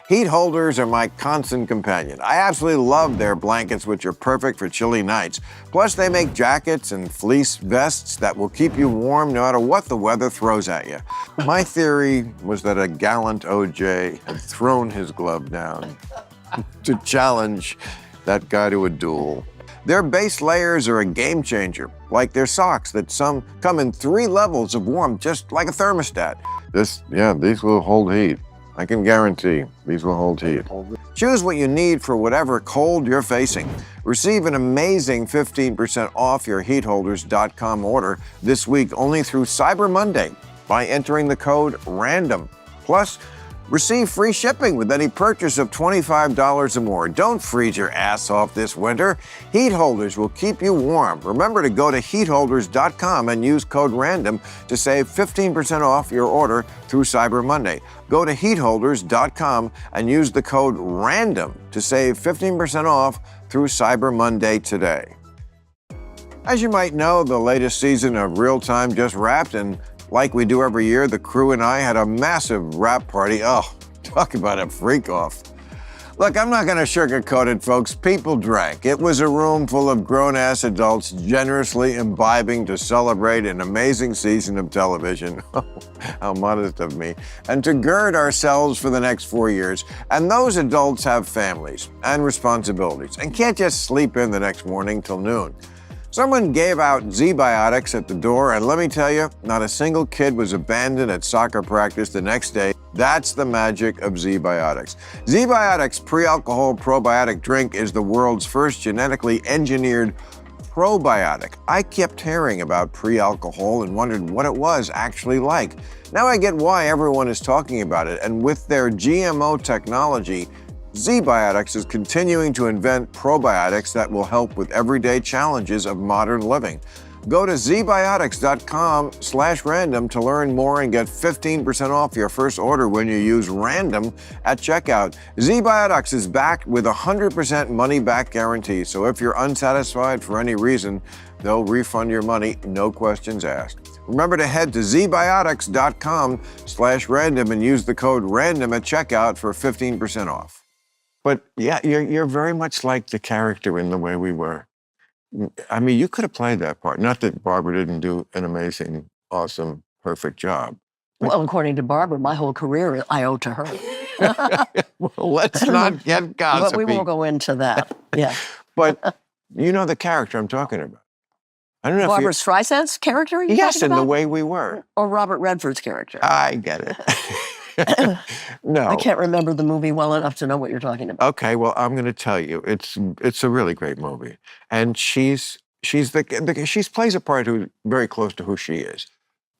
Heat holders are my constant companion. I absolutely love their blankets, which are perfect for chilly nights. Plus, they make jackets and fleece vests that will keep you warm no matter what the weather throws at you. My theory was that a gallant OJ had thrown his glove down to challenge that guy to a duel. Their base layers are a game changer, like their socks that some come in 3 levels of warmth, just like a thermostat. These will hold heat. I can guarantee these will hold heat. Choose what you need for whatever cold you're facing. Receive an amazing 15% off your heatholders.com order this week only through Cyber Monday by entering the code RANDOM. Plus, receive free shipping with any purchase of $25 or more. Don't freeze your ass off this winter. Heat Holders will keep you warm. Remember to go to heatholders.com and use code RANDOM to save 15% off your order through Cyber Monday. Go to heatholders.com and use the code RANDOM to save 15% off through Cyber Monday today. As you might know, the latest season of Real Time just wrapped, and like we do every year, the crew and I had a massive wrap party. Oh, talk about a freak off. Look, I'm not going to sugarcoat it, folks. People drank. It was a room full of grown-ass adults generously imbibing to celebrate an amazing season of television. How modest of me. And to gird ourselves for the next 4 years. And those adults have families and responsibilities and can't just sleep in the next morning till noon. Someone gave out Z-Biotics at the door, and let me tell you, not a single kid was abandoned at soccer practice the next day. That's the magic of Z-Biotics. Z-Biotics pre-alcohol probiotic drink is the world's first genetically engineered probiotic. I kept hearing about pre-alcohol and wondered what it was actually like. Now I get why everyone is talking about it, and with their GMO technology, Z-Biotics is continuing to invent probiotics that will help with everyday challenges of modern living. Go to zbiotics.com/random to learn more and get 15% off your first order when you use RANDOM at checkout. Z-Biotics is backed with a 100% money-back guarantee, so if you're unsatisfied for any reason, they'll refund your money, no questions asked. Remember to head to zbiotics.com/random and use the code RANDOM at checkout for 15% off. But yeah, you're very much like the character in The Way We Were. I mean, you could have played that part. Not that Barbara didn't do an amazing, awesome, perfect job. Well, according to Barbara, my whole career I owe to her. Well, let's not get gossipy. But we won't go into that. Yeah. But you know the character I'm talking about. I don't know Barbara if Streisand's character? yes, in The Way We Were. Or Robert Redford's character? I get it. No. I can't remember the movie well enough to know what you're talking about. Okay, well, I'm going to tell you, it's a really great movie, and she plays a part who's very close to who she is.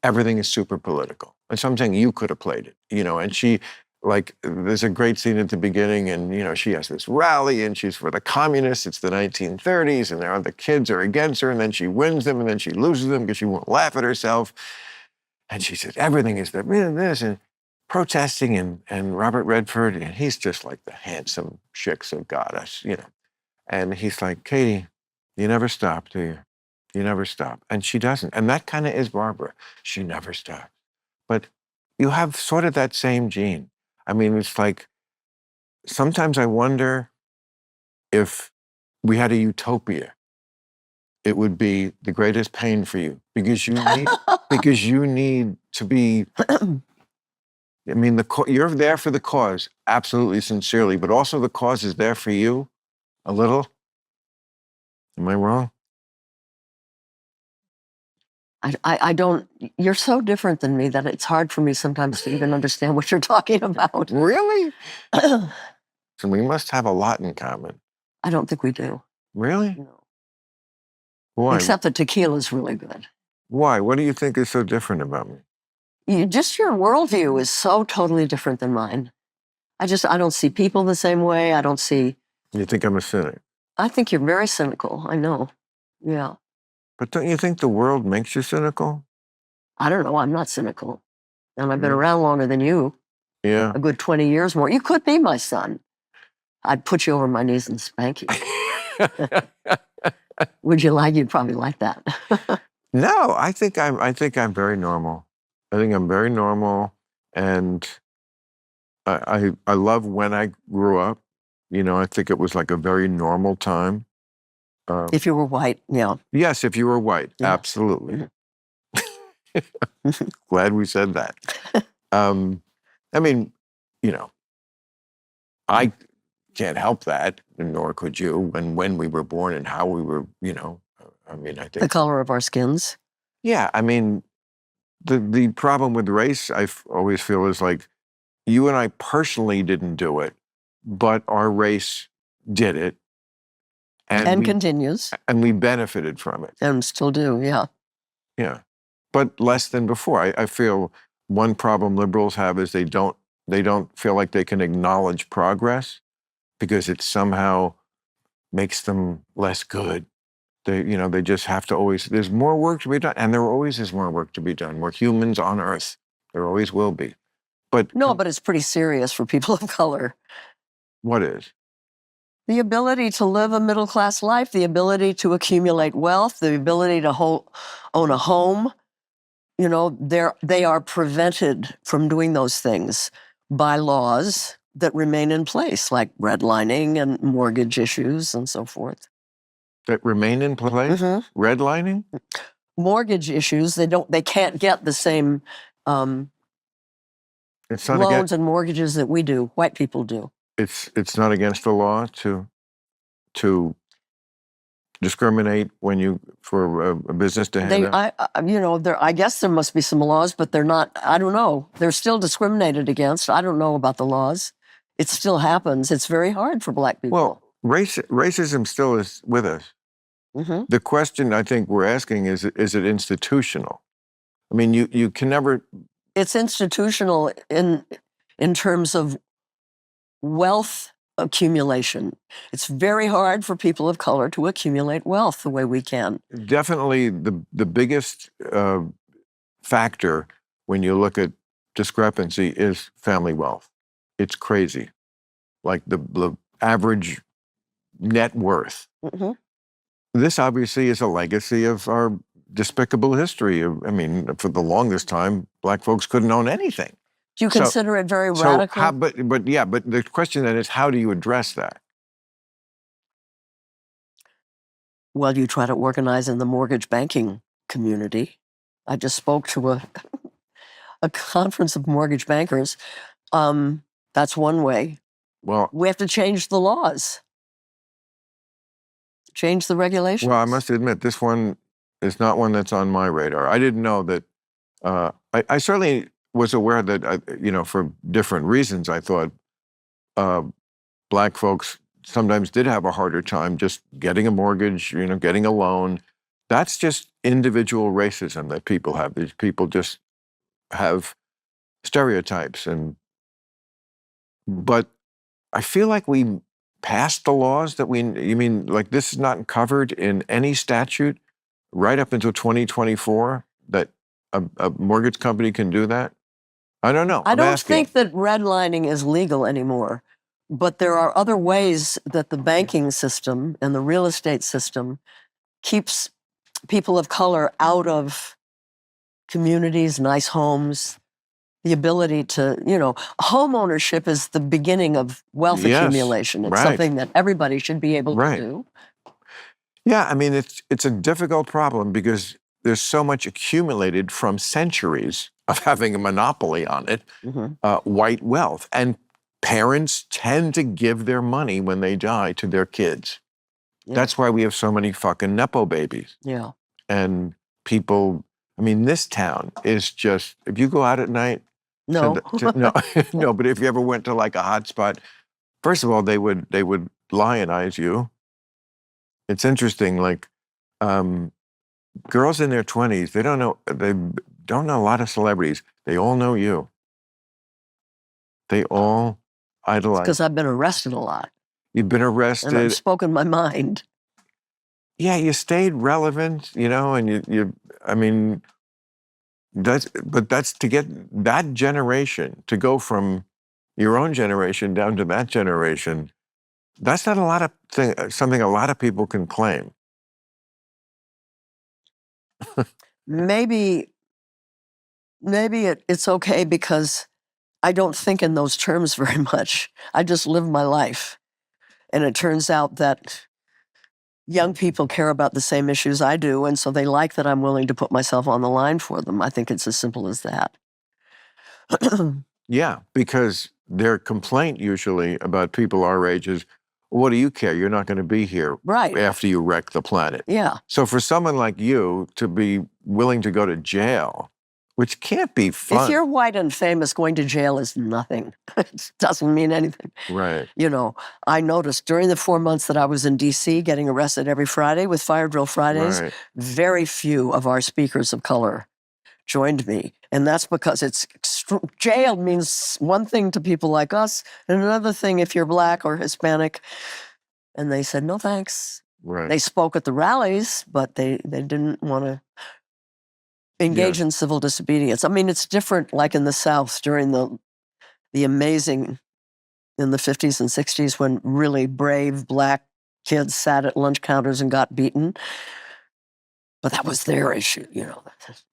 Everything is super political, and so I'm saying you could have played it, and she. Like, there's a great scene at the beginning, and, she has this rally, and she's for the communists. It's the 1930s, and the kids are against her, and then she wins them, and then she loses them because she won't laugh at herself. And she says, everything is this, and protesting, and Robert Redford, and he's just like the handsome chicks of goddess, And he's like, Katie, you never stop, do you? You never stop. And she doesn't. And that kind of is Barbara. She never stops. But you have sort of that same gene. I mean, it's like, sometimes I wonder if we had a utopia, it would be the greatest pain for you because you need to be, I mean, you're there for the cause, absolutely sincerely, but also the cause is there for you a little. Am I wrong? I don't, you're so different than me that it's hard for me sometimes to even understand what you're talking about. Really? So we must have a lot in common. I don't think we do. Really? No. Why? Except that tequila's really good. Why? What do you think is so different about me? Just your worldview is so totally different than mine. I don't see people the same way. I don't see. You think I'm a cynic? I think you're very cynical. I know. Yeah. But don't you think the world makes you cynical? I don't know. I'm not cynical. And I've been around longer than you. Yeah. A good 20 years more. You could be my son. I'd put you over my knees and spank you. Would you like? You'd probably like that. No, I think I'm very normal. I think I'm very normal, and I love when I grew up. You know, I think it was like a very normal time. If you were white, yeah. Yes, if you were white, Yeah. absolutely. Glad we said that. I mean, you know, I can't help that, nor could you, when we were born and how we were, you know. I mean, I The think, color of our skins. yeah, I mean, the problem with race, always feel, is like you and I personally didn't do it, but our race did it, And we continues. and we benefited from it. And still do, yeah. Yeah, but less than before. I feel one problem liberals have is they don't feel like they can acknowledge progress because it somehow makes them less good. They just have to always. There's more work to be done, and there always is more work to be done. We're humans on Earth. There always will be. But No, but it's pretty serious for people of color. what is? The ability to live a middle-class life, the ability to accumulate wealth, the ability to own a home, you know, they are prevented from doing those things by laws that remain in place, like redlining and mortgage issues and so forth. That remain in place? Mm-hmm. Redlining? Mortgage issues, they can't get the same It's not loans and mortgages that we do, white people do. It's not against the law to discriminate for a business to hand out. I guess there must be some laws, but they're not. I don't know. They're still discriminated against. I don't know about the laws. It still happens. It's very hard for black people. Well, racism still is with us. Mm-hmm. The question I think we're asking is it institutional? I mean, you can never. It's institutional in terms of wealth accumulation. It's very hard for people of color to accumulate wealth the way we can. Definitely the biggest factor when you look at discrepancy is family wealth. It's crazy. Like the average net worth. Mm-hmm. This obviously is a legacy of our despicable history. I mean, for the longest time, black folks couldn't own anything. Do you consider it very radical? But the question then is, how do you address that? Well, you try to organize in the mortgage banking community. I just spoke to a conference of mortgage bankers. That's one way. Well, we have to change the laws, change the regulations. Well, I must admit, this one is not one that's on my radar. I didn't know that. I certainly was aware that, for different reasons, I thought black folks sometimes did have a harder time just getting a mortgage, getting a loan. That's just individual racism that people have. These people just have stereotypes. But I feel like we passed the laws you mean like this is not covered in any statute right up until 2024 that a mortgage company can do that? I don't know. I don't think that redlining is legal anymore, but there are other ways that the banking system and the real estate system keeps people of color out of communities, nice homes, the ability to, home ownership is the beginning of wealth accumulation. It's something that everybody should be able to do. Yeah, I mean, it's a difficult problem because there's so much accumulated from centuries of having a monopoly on it, white wealth. And parents tend to give their money when they die to their kids. Yeah. That's why we have so many fucking Nepo babies. Yeah. And people, I mean, this town is just, if you go out at night, no, no, but if you ever went to like a hot spot, first of all, they would lionize you. It's interesting, like girls in their 20s, they don't know a lot of celebrities. They all know you. They all idolize. Because I've been arrested a lot. You've been arrested. And I've spoken my mind. Yeah, you stayed relevant, and I mean, that's to get that generation, to go from your own generation down to that generation, that's not a lot of something a lot of people can claim. Maybe it's okay because I don't think in those terms very much. I just live my life. And it turns out that young people care about the same issues I do, and so they like that I'm willing to put myself on the line for them. I think it's as simple as that. Yeah, because their complaint usually about people our age is, what do you care? You're not going to be here Right. after you wreck the planet. Yeah. So for someone like you to be willing to go to jail, which can't be fun. If you're white and famous, going to jail is nothing. It doesn't mean anything. Right. You know, I noticed during the 4 months that I was in D.C. getting arrested every Friday with Fire Drill Fridays, Right. very few of our speakers of color joined me. And that's because jail means one thing to people like us and another thing if you're Black or Hispanic. And they said, no, thanks. Right. They spoke at the rallies, but they didn't want to engage in civil disobedience. I mean, it's different like in the South during the amazing, in the 50s and 60s when really brave Black kids sat at lunch counters and got beaten. But that was their issue, you know.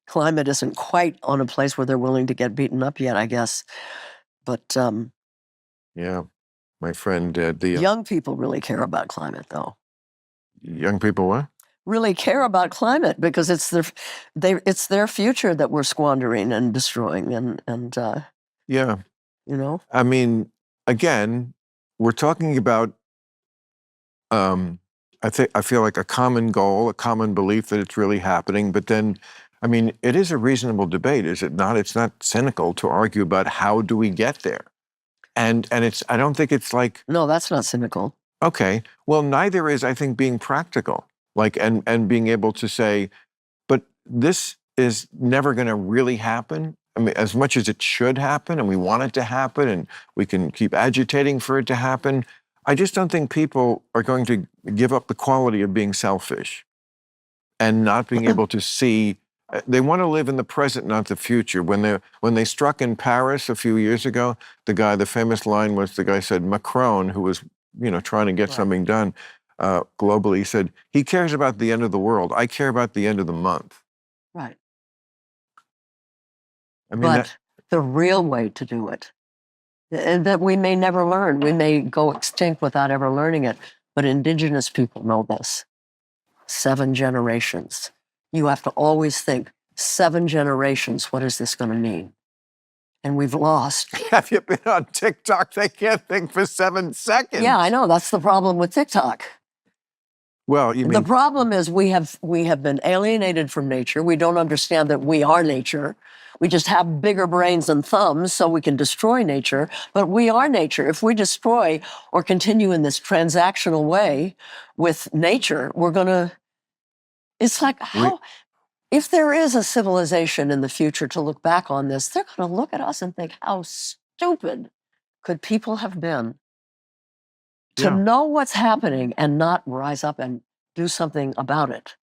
Climate isn't quite on a place where they're willing to get beaten up yet, I guess. But Yeah. My friend, the young people really care about climate, though. young people, what? Really care about climate because it's their future that we're squandering and destroying, and Yeah. you know. I mean, again, we're talking about, I feel like a common goal, a common belief that it's really happening. But then, I mean, it is a reasonable debate, is it not? It's not cynical to argue about how do we get there. And I don't think it's like, No, that's not cynical. okay, well, neither is, I think, being practical, like, and being able to say, but this is never going to really happen. I mean, as much as it should happen and we want it to happen and we can keep agitating for it to happen, I just don't think people are going to give up the quality of being selfish and not being able to see. They want to live in the present, not the future. When they struck in Paris a few years ago, the famous line was, the guy said, Macron, who was, trying to get something done globally, he said, he cares about the end of the world. I care about the end of the month. Right. I mean, But the real way to do it, and that we may never learn, we may go extinct without ever learning it, but indigenous people know this. 7 generations. You have to always think, 7 generations, what is this going to mean? And we've lost. Have you been on TikTok? They can't think for 7 seconds. Yeah, I know. That's the problem with TikTok. Well, you mean... The problem is we have been alienated from nature. We don't understand that we are nature. We just have bigger brains and thumbs so we can destroy nature, but we are nature. If we destroy or continue in this transactional way with nature, we're going to... It's like, if there is a civilization in the future to look back on this, they're going to look at us and think, how stupid could people have been to know what's happening and not rise up and do something about it?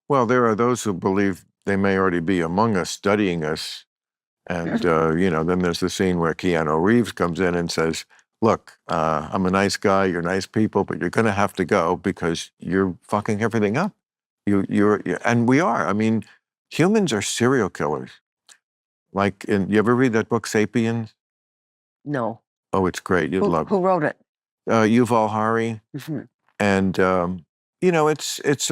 Well, there are those who believe they may already be among us, studying us. And, then there's the scene where Keanu Reeves comes in and says, look, I'm a nice guy, you're nice people, but you're going to have to go because you're fucking everything up. And we are. I mean, humans are serial killers. Like, you ever read that book, Sapiens? No. Oh, it's great. You'd love it. Who wrote it? Yuval Harari. Mm-hmm. And, it's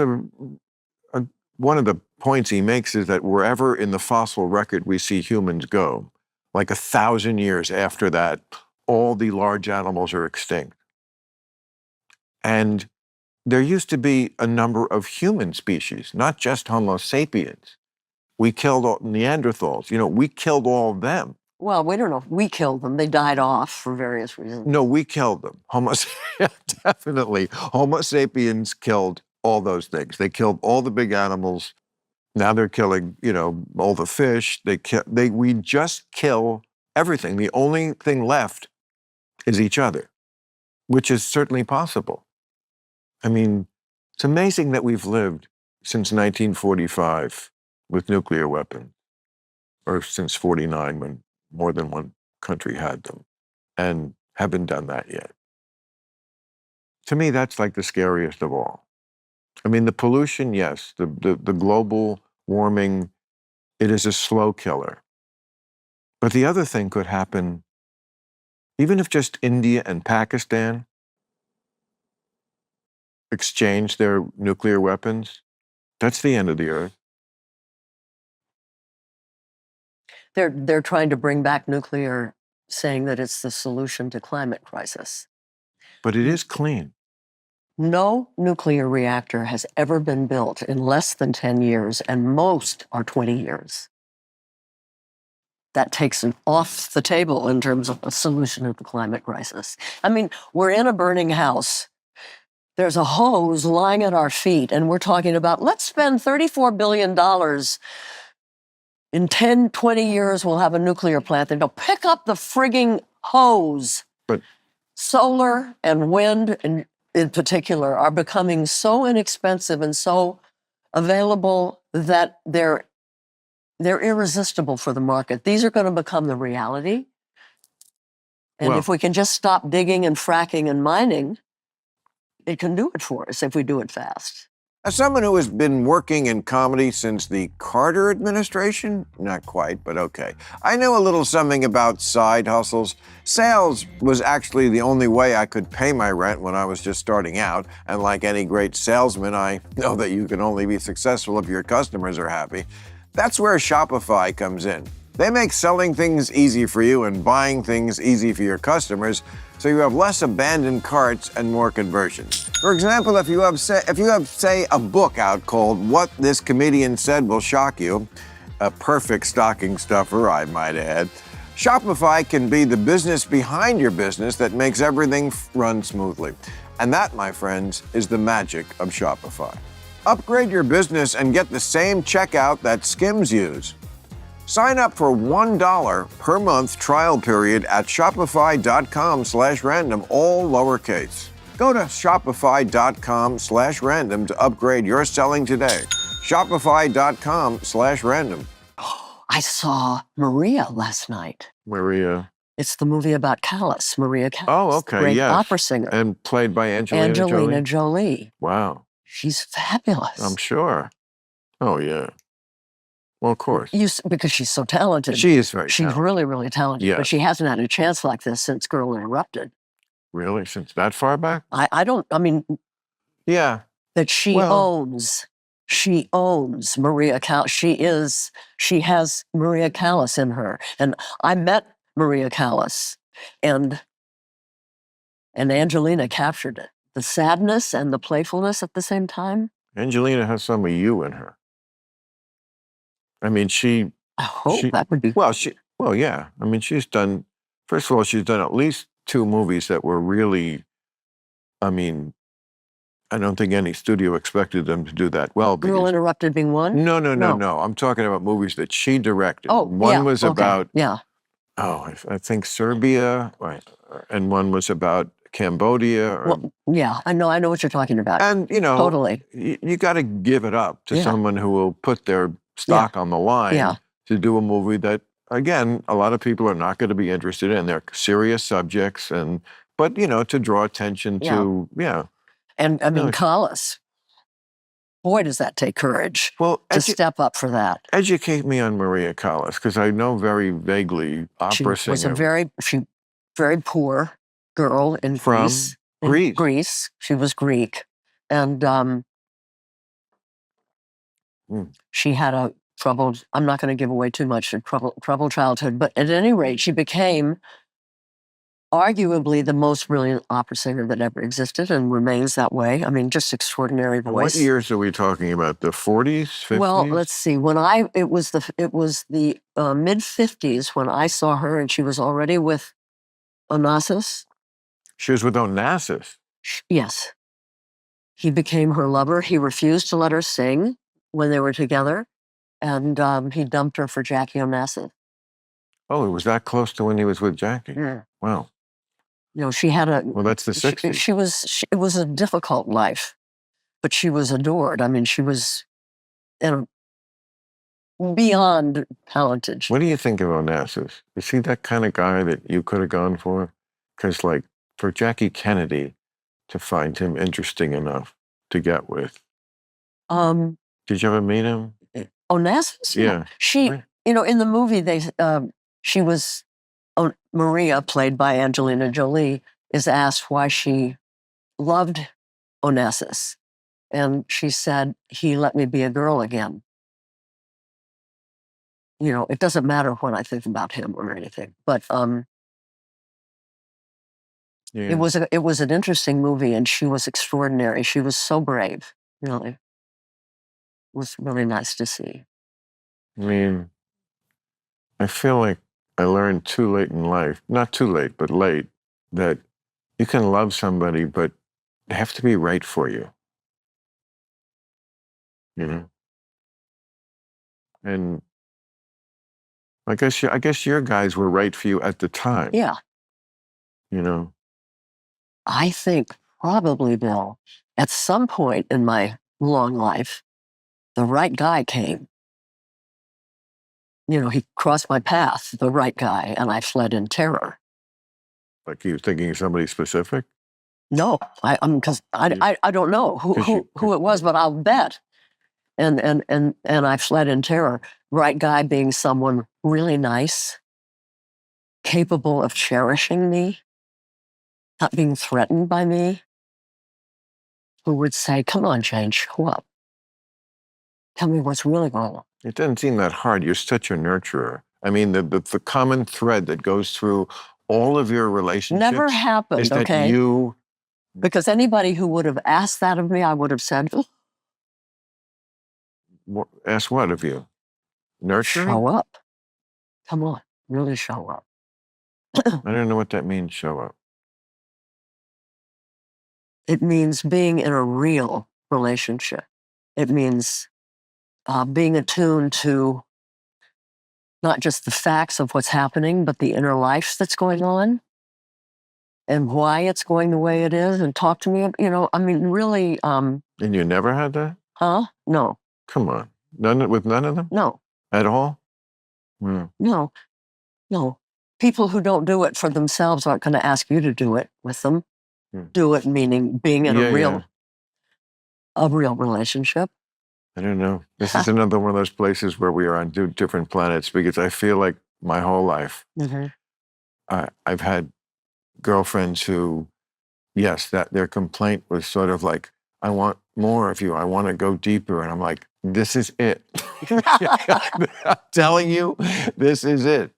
one of the points he makes is that wherever in the fossil record we see humans go, like 1,000 years after that, all the large animals are extinct. And there used to be a number of human species, not just Homo sapiens. We killed all Neanderthals. We killed all of them. Well, we don't know if we killed them. They died off for various reasons. No, we killed them. Definitely. Homo sapiens killed all those things. They killed all the big animals. Now they're killing, all the fish. We just kill everything. The only thing left is each other, which is certainly possible. I mean, it's amazing that we've lived since 1945 with nuclear weapons, or since 49 when more than one country had them, and haven't done that yet. To me, that's like the scariest of all. I mean, the pollution, yes, the global warming, it is a slow killer. But the other thing could happen, even if just India and Pakistan exchange their nuclear weapons, that's the end of the earth. They're trying to bring back nuclear, saying that it's the solution to climate crisis. But it is clean. No nuclear reactor has ever been built in less than 10 years, and most are 20 years. That takes it off the table in terms of a solution to the climate crisis. I mean, we're in a burning house. There's a hose lying at our feet, and we're talking about, let's spend $34 billion. In 10, 20 years, we'll have a nuclear plant. They'll pick up the frigging hose. But solar and wind, in particular, are becoming so inexpensive and so available that they're irresistible for the market. These are going to become the reality. And Well- if we can just stop digging and fracking and mining, it can do it for us if we do it fast. As someone who has been working in comedy since the Carter administration, not quite, but okay, I know a little something about side hustles. Sales was actually the only way I could pay my rent when I was just starting out, and like any great salesman, I know that you can only be successful if your customers are happy. That's where Shopify comes in. They make selling things easy for you and buying things easy for your customers, so you have less abandoned carts and more conversions. For example, if you have, say, a book out called What This Comedian Said Will Shock You, a perfect stocking stuffer, I might add, Shopify can be the business behind your business that makes everything run smoothly. And that, my friends, is the magic of Shopify. Upgrade your business and get the same checkout that Skims use. Sign up for $1 per month trial period at shopify.com/random, all lowercase. Go to shopify.com/random to upgrade your selling today. Shopify.com/random. I saw Maria last night. Maria. It's the movie about Callas, Maria Callas. Oh, okay, Great yes. opera singer. And played by Angelina Jolie. Jolie. Wow, She's fabulous. I'm sure. Oh, yeah. Well, of course. Because she's so talented. She is very She's talented. really, really talented. Yes. But she hasn't had a chance like this since Girl Interrupted. Really? Since that far back? I mean, Yeah. that she Well- owns. She owns Maria Callas. She has Maria Callas in her. And I met Maria Callas, and Angelina captured it. The sadness and the playfulness at the same time. Angelina has some of you in her. I mean, I hope She- that would be. well, yeah. I mean, she's done at least 2 movies that were really, I mean, I don't think any studio expected them to do that well. Girl because- Interrupted being one? No. No. I'm talking about movies that she directed. Oh, One yeah, was okay, about, yeah. I think Serbia, right, and one was about Cambodia. Well, yeah, I know what you're talking about. and, Totally. you got to give it up to Yeah. someone who will put their stock on the line Yeah. to do a movie that, again, a lot of people are not going to be interested in. They're serious subjects, but to draw attention to, And I mean, No. Callas, boy, does that take courage Well, to step up for that. educate me on Maria Callas, because I know very vaguely She opera was singer. very poor girl in From Greece. In Greece. Greece. She was Greek. And she had a troubled, I'm not going to give away too much, troubled childhood. But at any rate, she became arguably the most brilliant opera singer that ever existed and remains that way. I mean, just extraordinary And what voice. years are we talking about? The 40s, 50s? Well, let's see. It was the mid 50s when I saw her, and she was already with Onassis. She was with Onassis. Yes, he became her lover. He refused to let her sing when they were together, and he dumped her for Jackie Onassis. Oh, it was that close to when he was with Jackie. Yeah. Wow. She had a. Well, that's the 60s. It was a difficult life, but she was adored. I mean, she was beyond talented. What do you think of Onassis? Is he that kind of guy that you could have gone for? Because, like, for Jackie Kennedy to find him interesting enough to get with, did you ever meet him? Onassis? Yeah. She, Right. in the movie, they Maria, played by Angelina Jolie, is asked why she loved Onassis. And she said, he let me be a girl again. It doesn't matter when I think about him or anything, but it was an interesting movie, and she was extraordinary. She was so brave, really. It was really nice to see. I mean, I feel like I learned too late in life, not too late, but late, that you can love somebody, but they have to be right for you. And I guess your guys were right for you at the time. Yeah. I think probably, Bill, at some point in my long life, the right guy came. He crossed my path, the right guy, and I fled in terror. Like you thinking of somebody specific? No, because I don't know who it was, but I'll bet. And I fled in terror. Right guy being someone really nice, capable of cherishing me, not being threatened by me, who would say, "Come on, Jane, show up. Tell me what's really going on." It doesn't seem that hard. You're such a nurturer. I mean, the common thread that goes through all of your relationships never happened, is that okay? you... Because anybody who would have asked that of me, I would have said, Ask what of you? Nurturing? show up. Come on, really show up. I don't know what that means, show up. It means being in a real relationship. It means being attuned to not just the facts of what's happening, but the inner life that's going on and why it's going the way it is, and talk to me, really. And you never had that? Huh? No. Come on. With none of them? No. At all? No. People who don't do it for themselves aren't going to ask you to do it with them. Do it, meaning being in a real relationship. I don't know. This is another one of those places where we are on different planets, because I feel like my whole life, I've had girlfriends who, yes, that their complaint was sort of like, I want more of you. I want to go deeper. And I'm like, this is it. I'm telling you, this is it.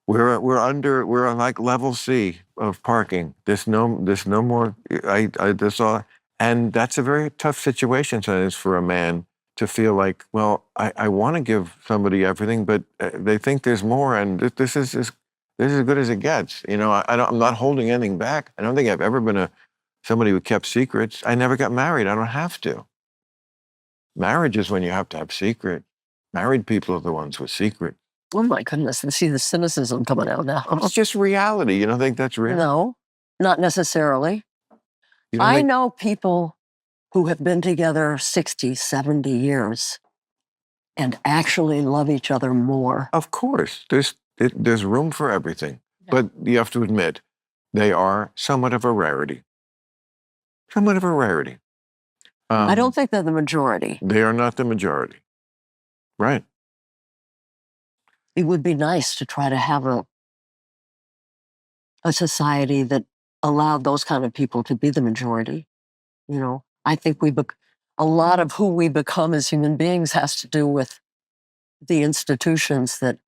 We're on like level C of parking. There's no more. And that's a very tough situation sometimes for a man to feel like, well, I want to give somebody everything, but they think there's more, and this is as good as it gets. I'm not holding anything back. I don't think I've ever been somebody who kept secrets. I never got married. I don't have to. Marriage is when you have to have secret. Married people are the ones with secret. Oh my goodness! And see the cynicism coming out now. It's just reality. You don't think that's real? No, not necessarily. I know people who have been together 60, 70 years and actually love each other more. Of course. There's room for everything. But you have to admit, they are somewhat of a rarity. Somewhat of a rarity. I don't think they're the majority. They are not the majority. Right. It would be nice to try to have a society that allowed those kind of people to be the majority. I think a lot of who we become as human beings has to do with the institutions that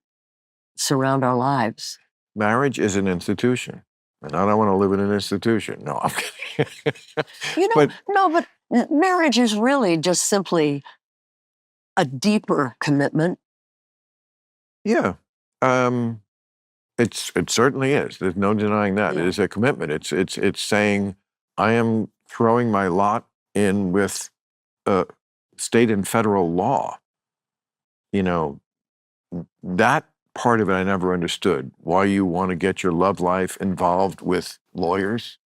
surround our lives. Marriage is an institution, and I don't want to live in an institution. No, I'm kidding. But marriage is really just simply a deeper commitment. Yeah. It certainly is. There's no denying that. Yeah. It is a commitment. It's saying, I am throwing my lot in with state and federal law. That part of it I never understood. Why you want to get your love life involved with lawyers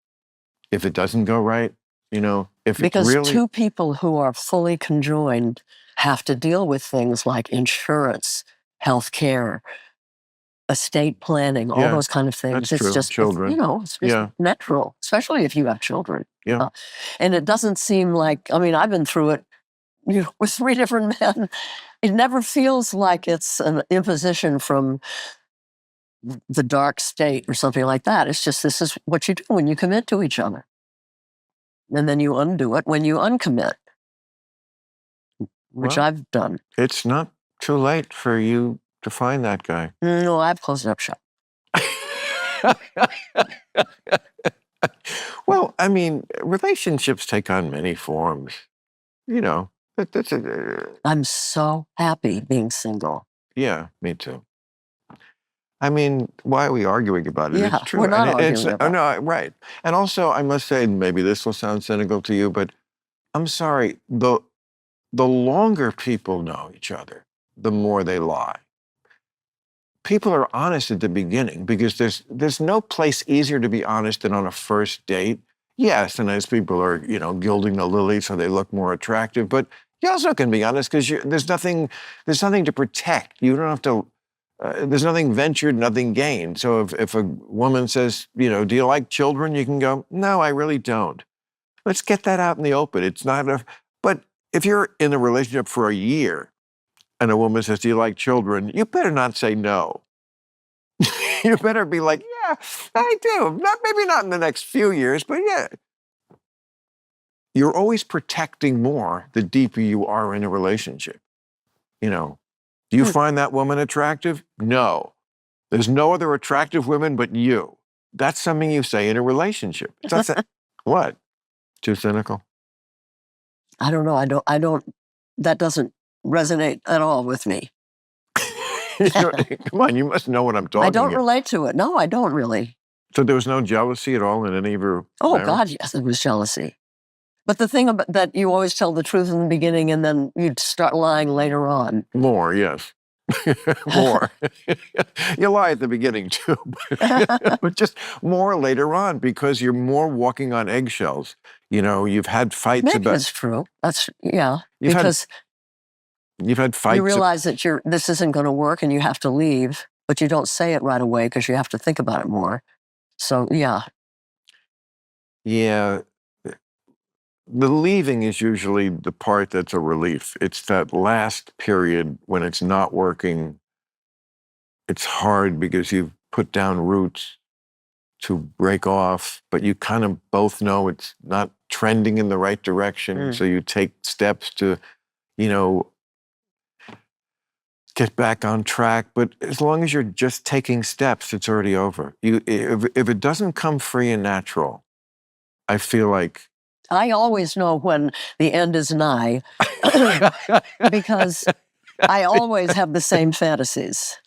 if it doesn't go right. Because two people who are fully conjoined have to deal with things like insurance, health care, estate planning, all those kind of things. That's true. Just children. It's just natural, especially if you have children. Yeah. And it doesn't seem like, I've been through it with 3 different men. It never feels like it's an imposition from the dark state or something like that. It's just this is what you do when you commit to each other. And then you undo it when you uncommit, which Well, I've done. it's not too late for you to find that guy. No, I've closed up shop. Well, I mean, relationships take on many forms. You know, that's a, I'm so happy being single. yeah, me too. I mean, why are we arguing about it? Yeah, It's true. we're not And arguing about it. no, right. And also, I must say, maybe this will sound cynical to you, but I'm sorry. The longer people know each other, the more they lie. People are honest at the beginning because there's no place easier to be honest than on a first date. Yes, and as people are, gilding the lily so they look more attractive, but you also can be honest because there's nothing to protect. You don't have to. There's nothing ventured, nothing gained. So if a woman says, do you like children? You can go, no, I really don't. Let's get that out in the open. It's not enough. But if you're in a relationship for a year and a woman says, do you like children? You better not say no. You better be like, yeah, I do. Maybe not in the next few years, but yeah. You're always protecting more the deeper you are in a relationship. Do you find that woman attractive? No. There's no other attractive women but you. That's something you say in a relationship. What? Too cynical? I don't know. I don't, that doesn't resonate at all with me. Come on, you must know what I'm talking I don't about. relate to it. No, I don't really. So there was no jealousy at all in any of your Oh, marriage? God, yes, there was jealousy. But the thing about that, you always tell the truth in the beginning and then you'd start lying later on. More, yes. More. You lie at the beginning too, but just more later on because you're more walking on eggshells. You've had fights Maybe about. it's true. That's, yeah. You've Because had fights. you realize that this isn't going to work and you have to leave, but you don't say it right away because you have to think about it more. So, yeah. Yeah. The leaving is usually the part that's a relief. It's that last period when it's not working. It's hard because you've put down roots to break off, but you kind of both know it's not trending in the right direction. So you take steps to, get back on track. But as long as you're just taking steps, it's already over. If it doesn't come free and natural, I feel like I always know when the end is nigh because I always have the same fantasies.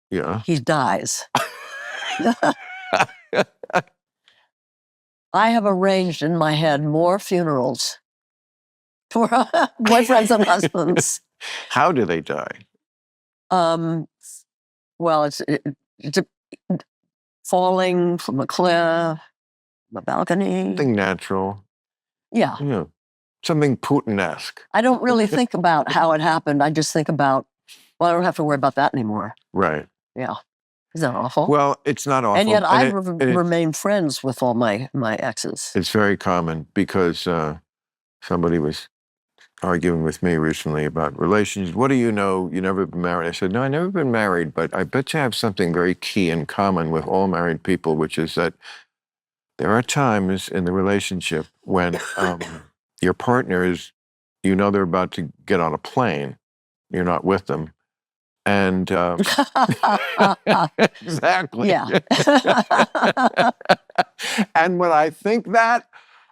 Yeah. He dies. I have arranged in my head more funerals for boyfriends and husbands. How do they die? Well, it's falling from a cliff, from a balcony. Something natural. Yeah. Something Putin-esque. I don't really think about how it happened. I just think about, well, I don't have to worry about that anymore. Right. Yeah. Is that awful? Well, it's not awful. And yet I've remained friends with all my exes. It's very common because somebody was arguing with me recently about relationships. What do you know? You never been married? I said, no, I've never been married, but I bet you have something very key in common with all married people, which is that there are times in the relationship when your partner is, they're about to get on a plane. You're not with them. And exactly. Yeah. And when I think that,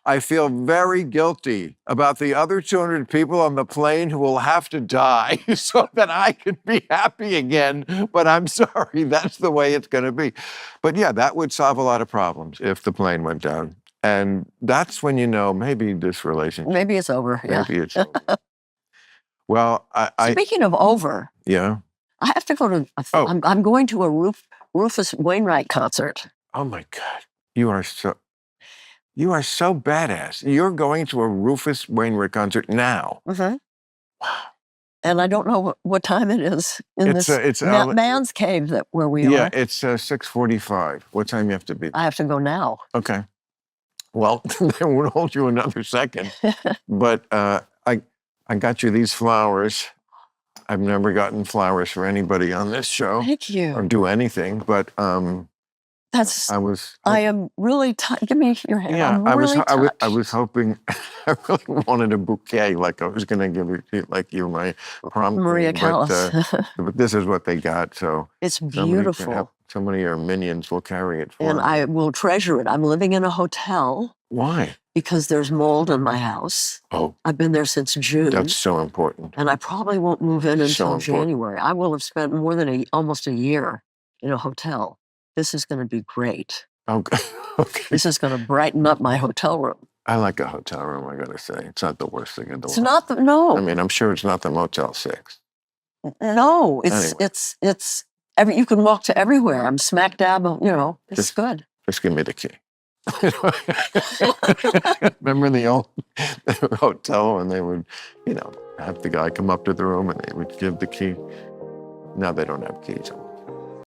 I feel very guilty about the other 200 people on the plane who will have to die so that I can be happy again. But I'm sorry, that's the way it's going to be. But yeah, that would solve a lot of problems if the plane went down. And that's when maybe this relationship. Maybe it's over. Maybe it's over. Well, Speaking of over. Yeah. I have to go to, I'm going to a Rufus Wainwright concert. Oh my God. You are so badass. You're going to a Rufus Wainwright concert now. Mm-hmm. Wow. And I don't know what time it is in this man's cave where we are. Yeah, it's 6:45. What time you have to be? I have to go now. Okay. Well, they won't hold you another second. But I got you these flowers. I've never gotten flowers for anybody on this show Thank or you. do anything, but That's. I am really. Give me your hand. yeah, I'm really touched. I was hoping, I really wanted a bouquet, like I was going to give it to you, like you're my prom Maria queen, Callas. but this is what they got, so It's somebody can beautiful, help, somebody of your minions will carry it for and me. I will treasure it. I'm living in a hotel Why? because there's mold in my house. Oh, I've been there since June, that's so important. and I probably won't move in So until important. January. I will have spent more than almost a year in a hotel. This is going to be great. Okay. Okay. This is going to brighten up my hotel room. I like a hotel room, I gotta say. It's not the worst thing in the It's world. not the no. I mean, I'm sure it's not the Motel 6. No, Anyway. it's you can walk to everywhere. I'm smack dab, it's Just- good. Just give me the key. Remember the old hotel when they would, have the guy come up to the room and they would give the key? Now they don't have keys.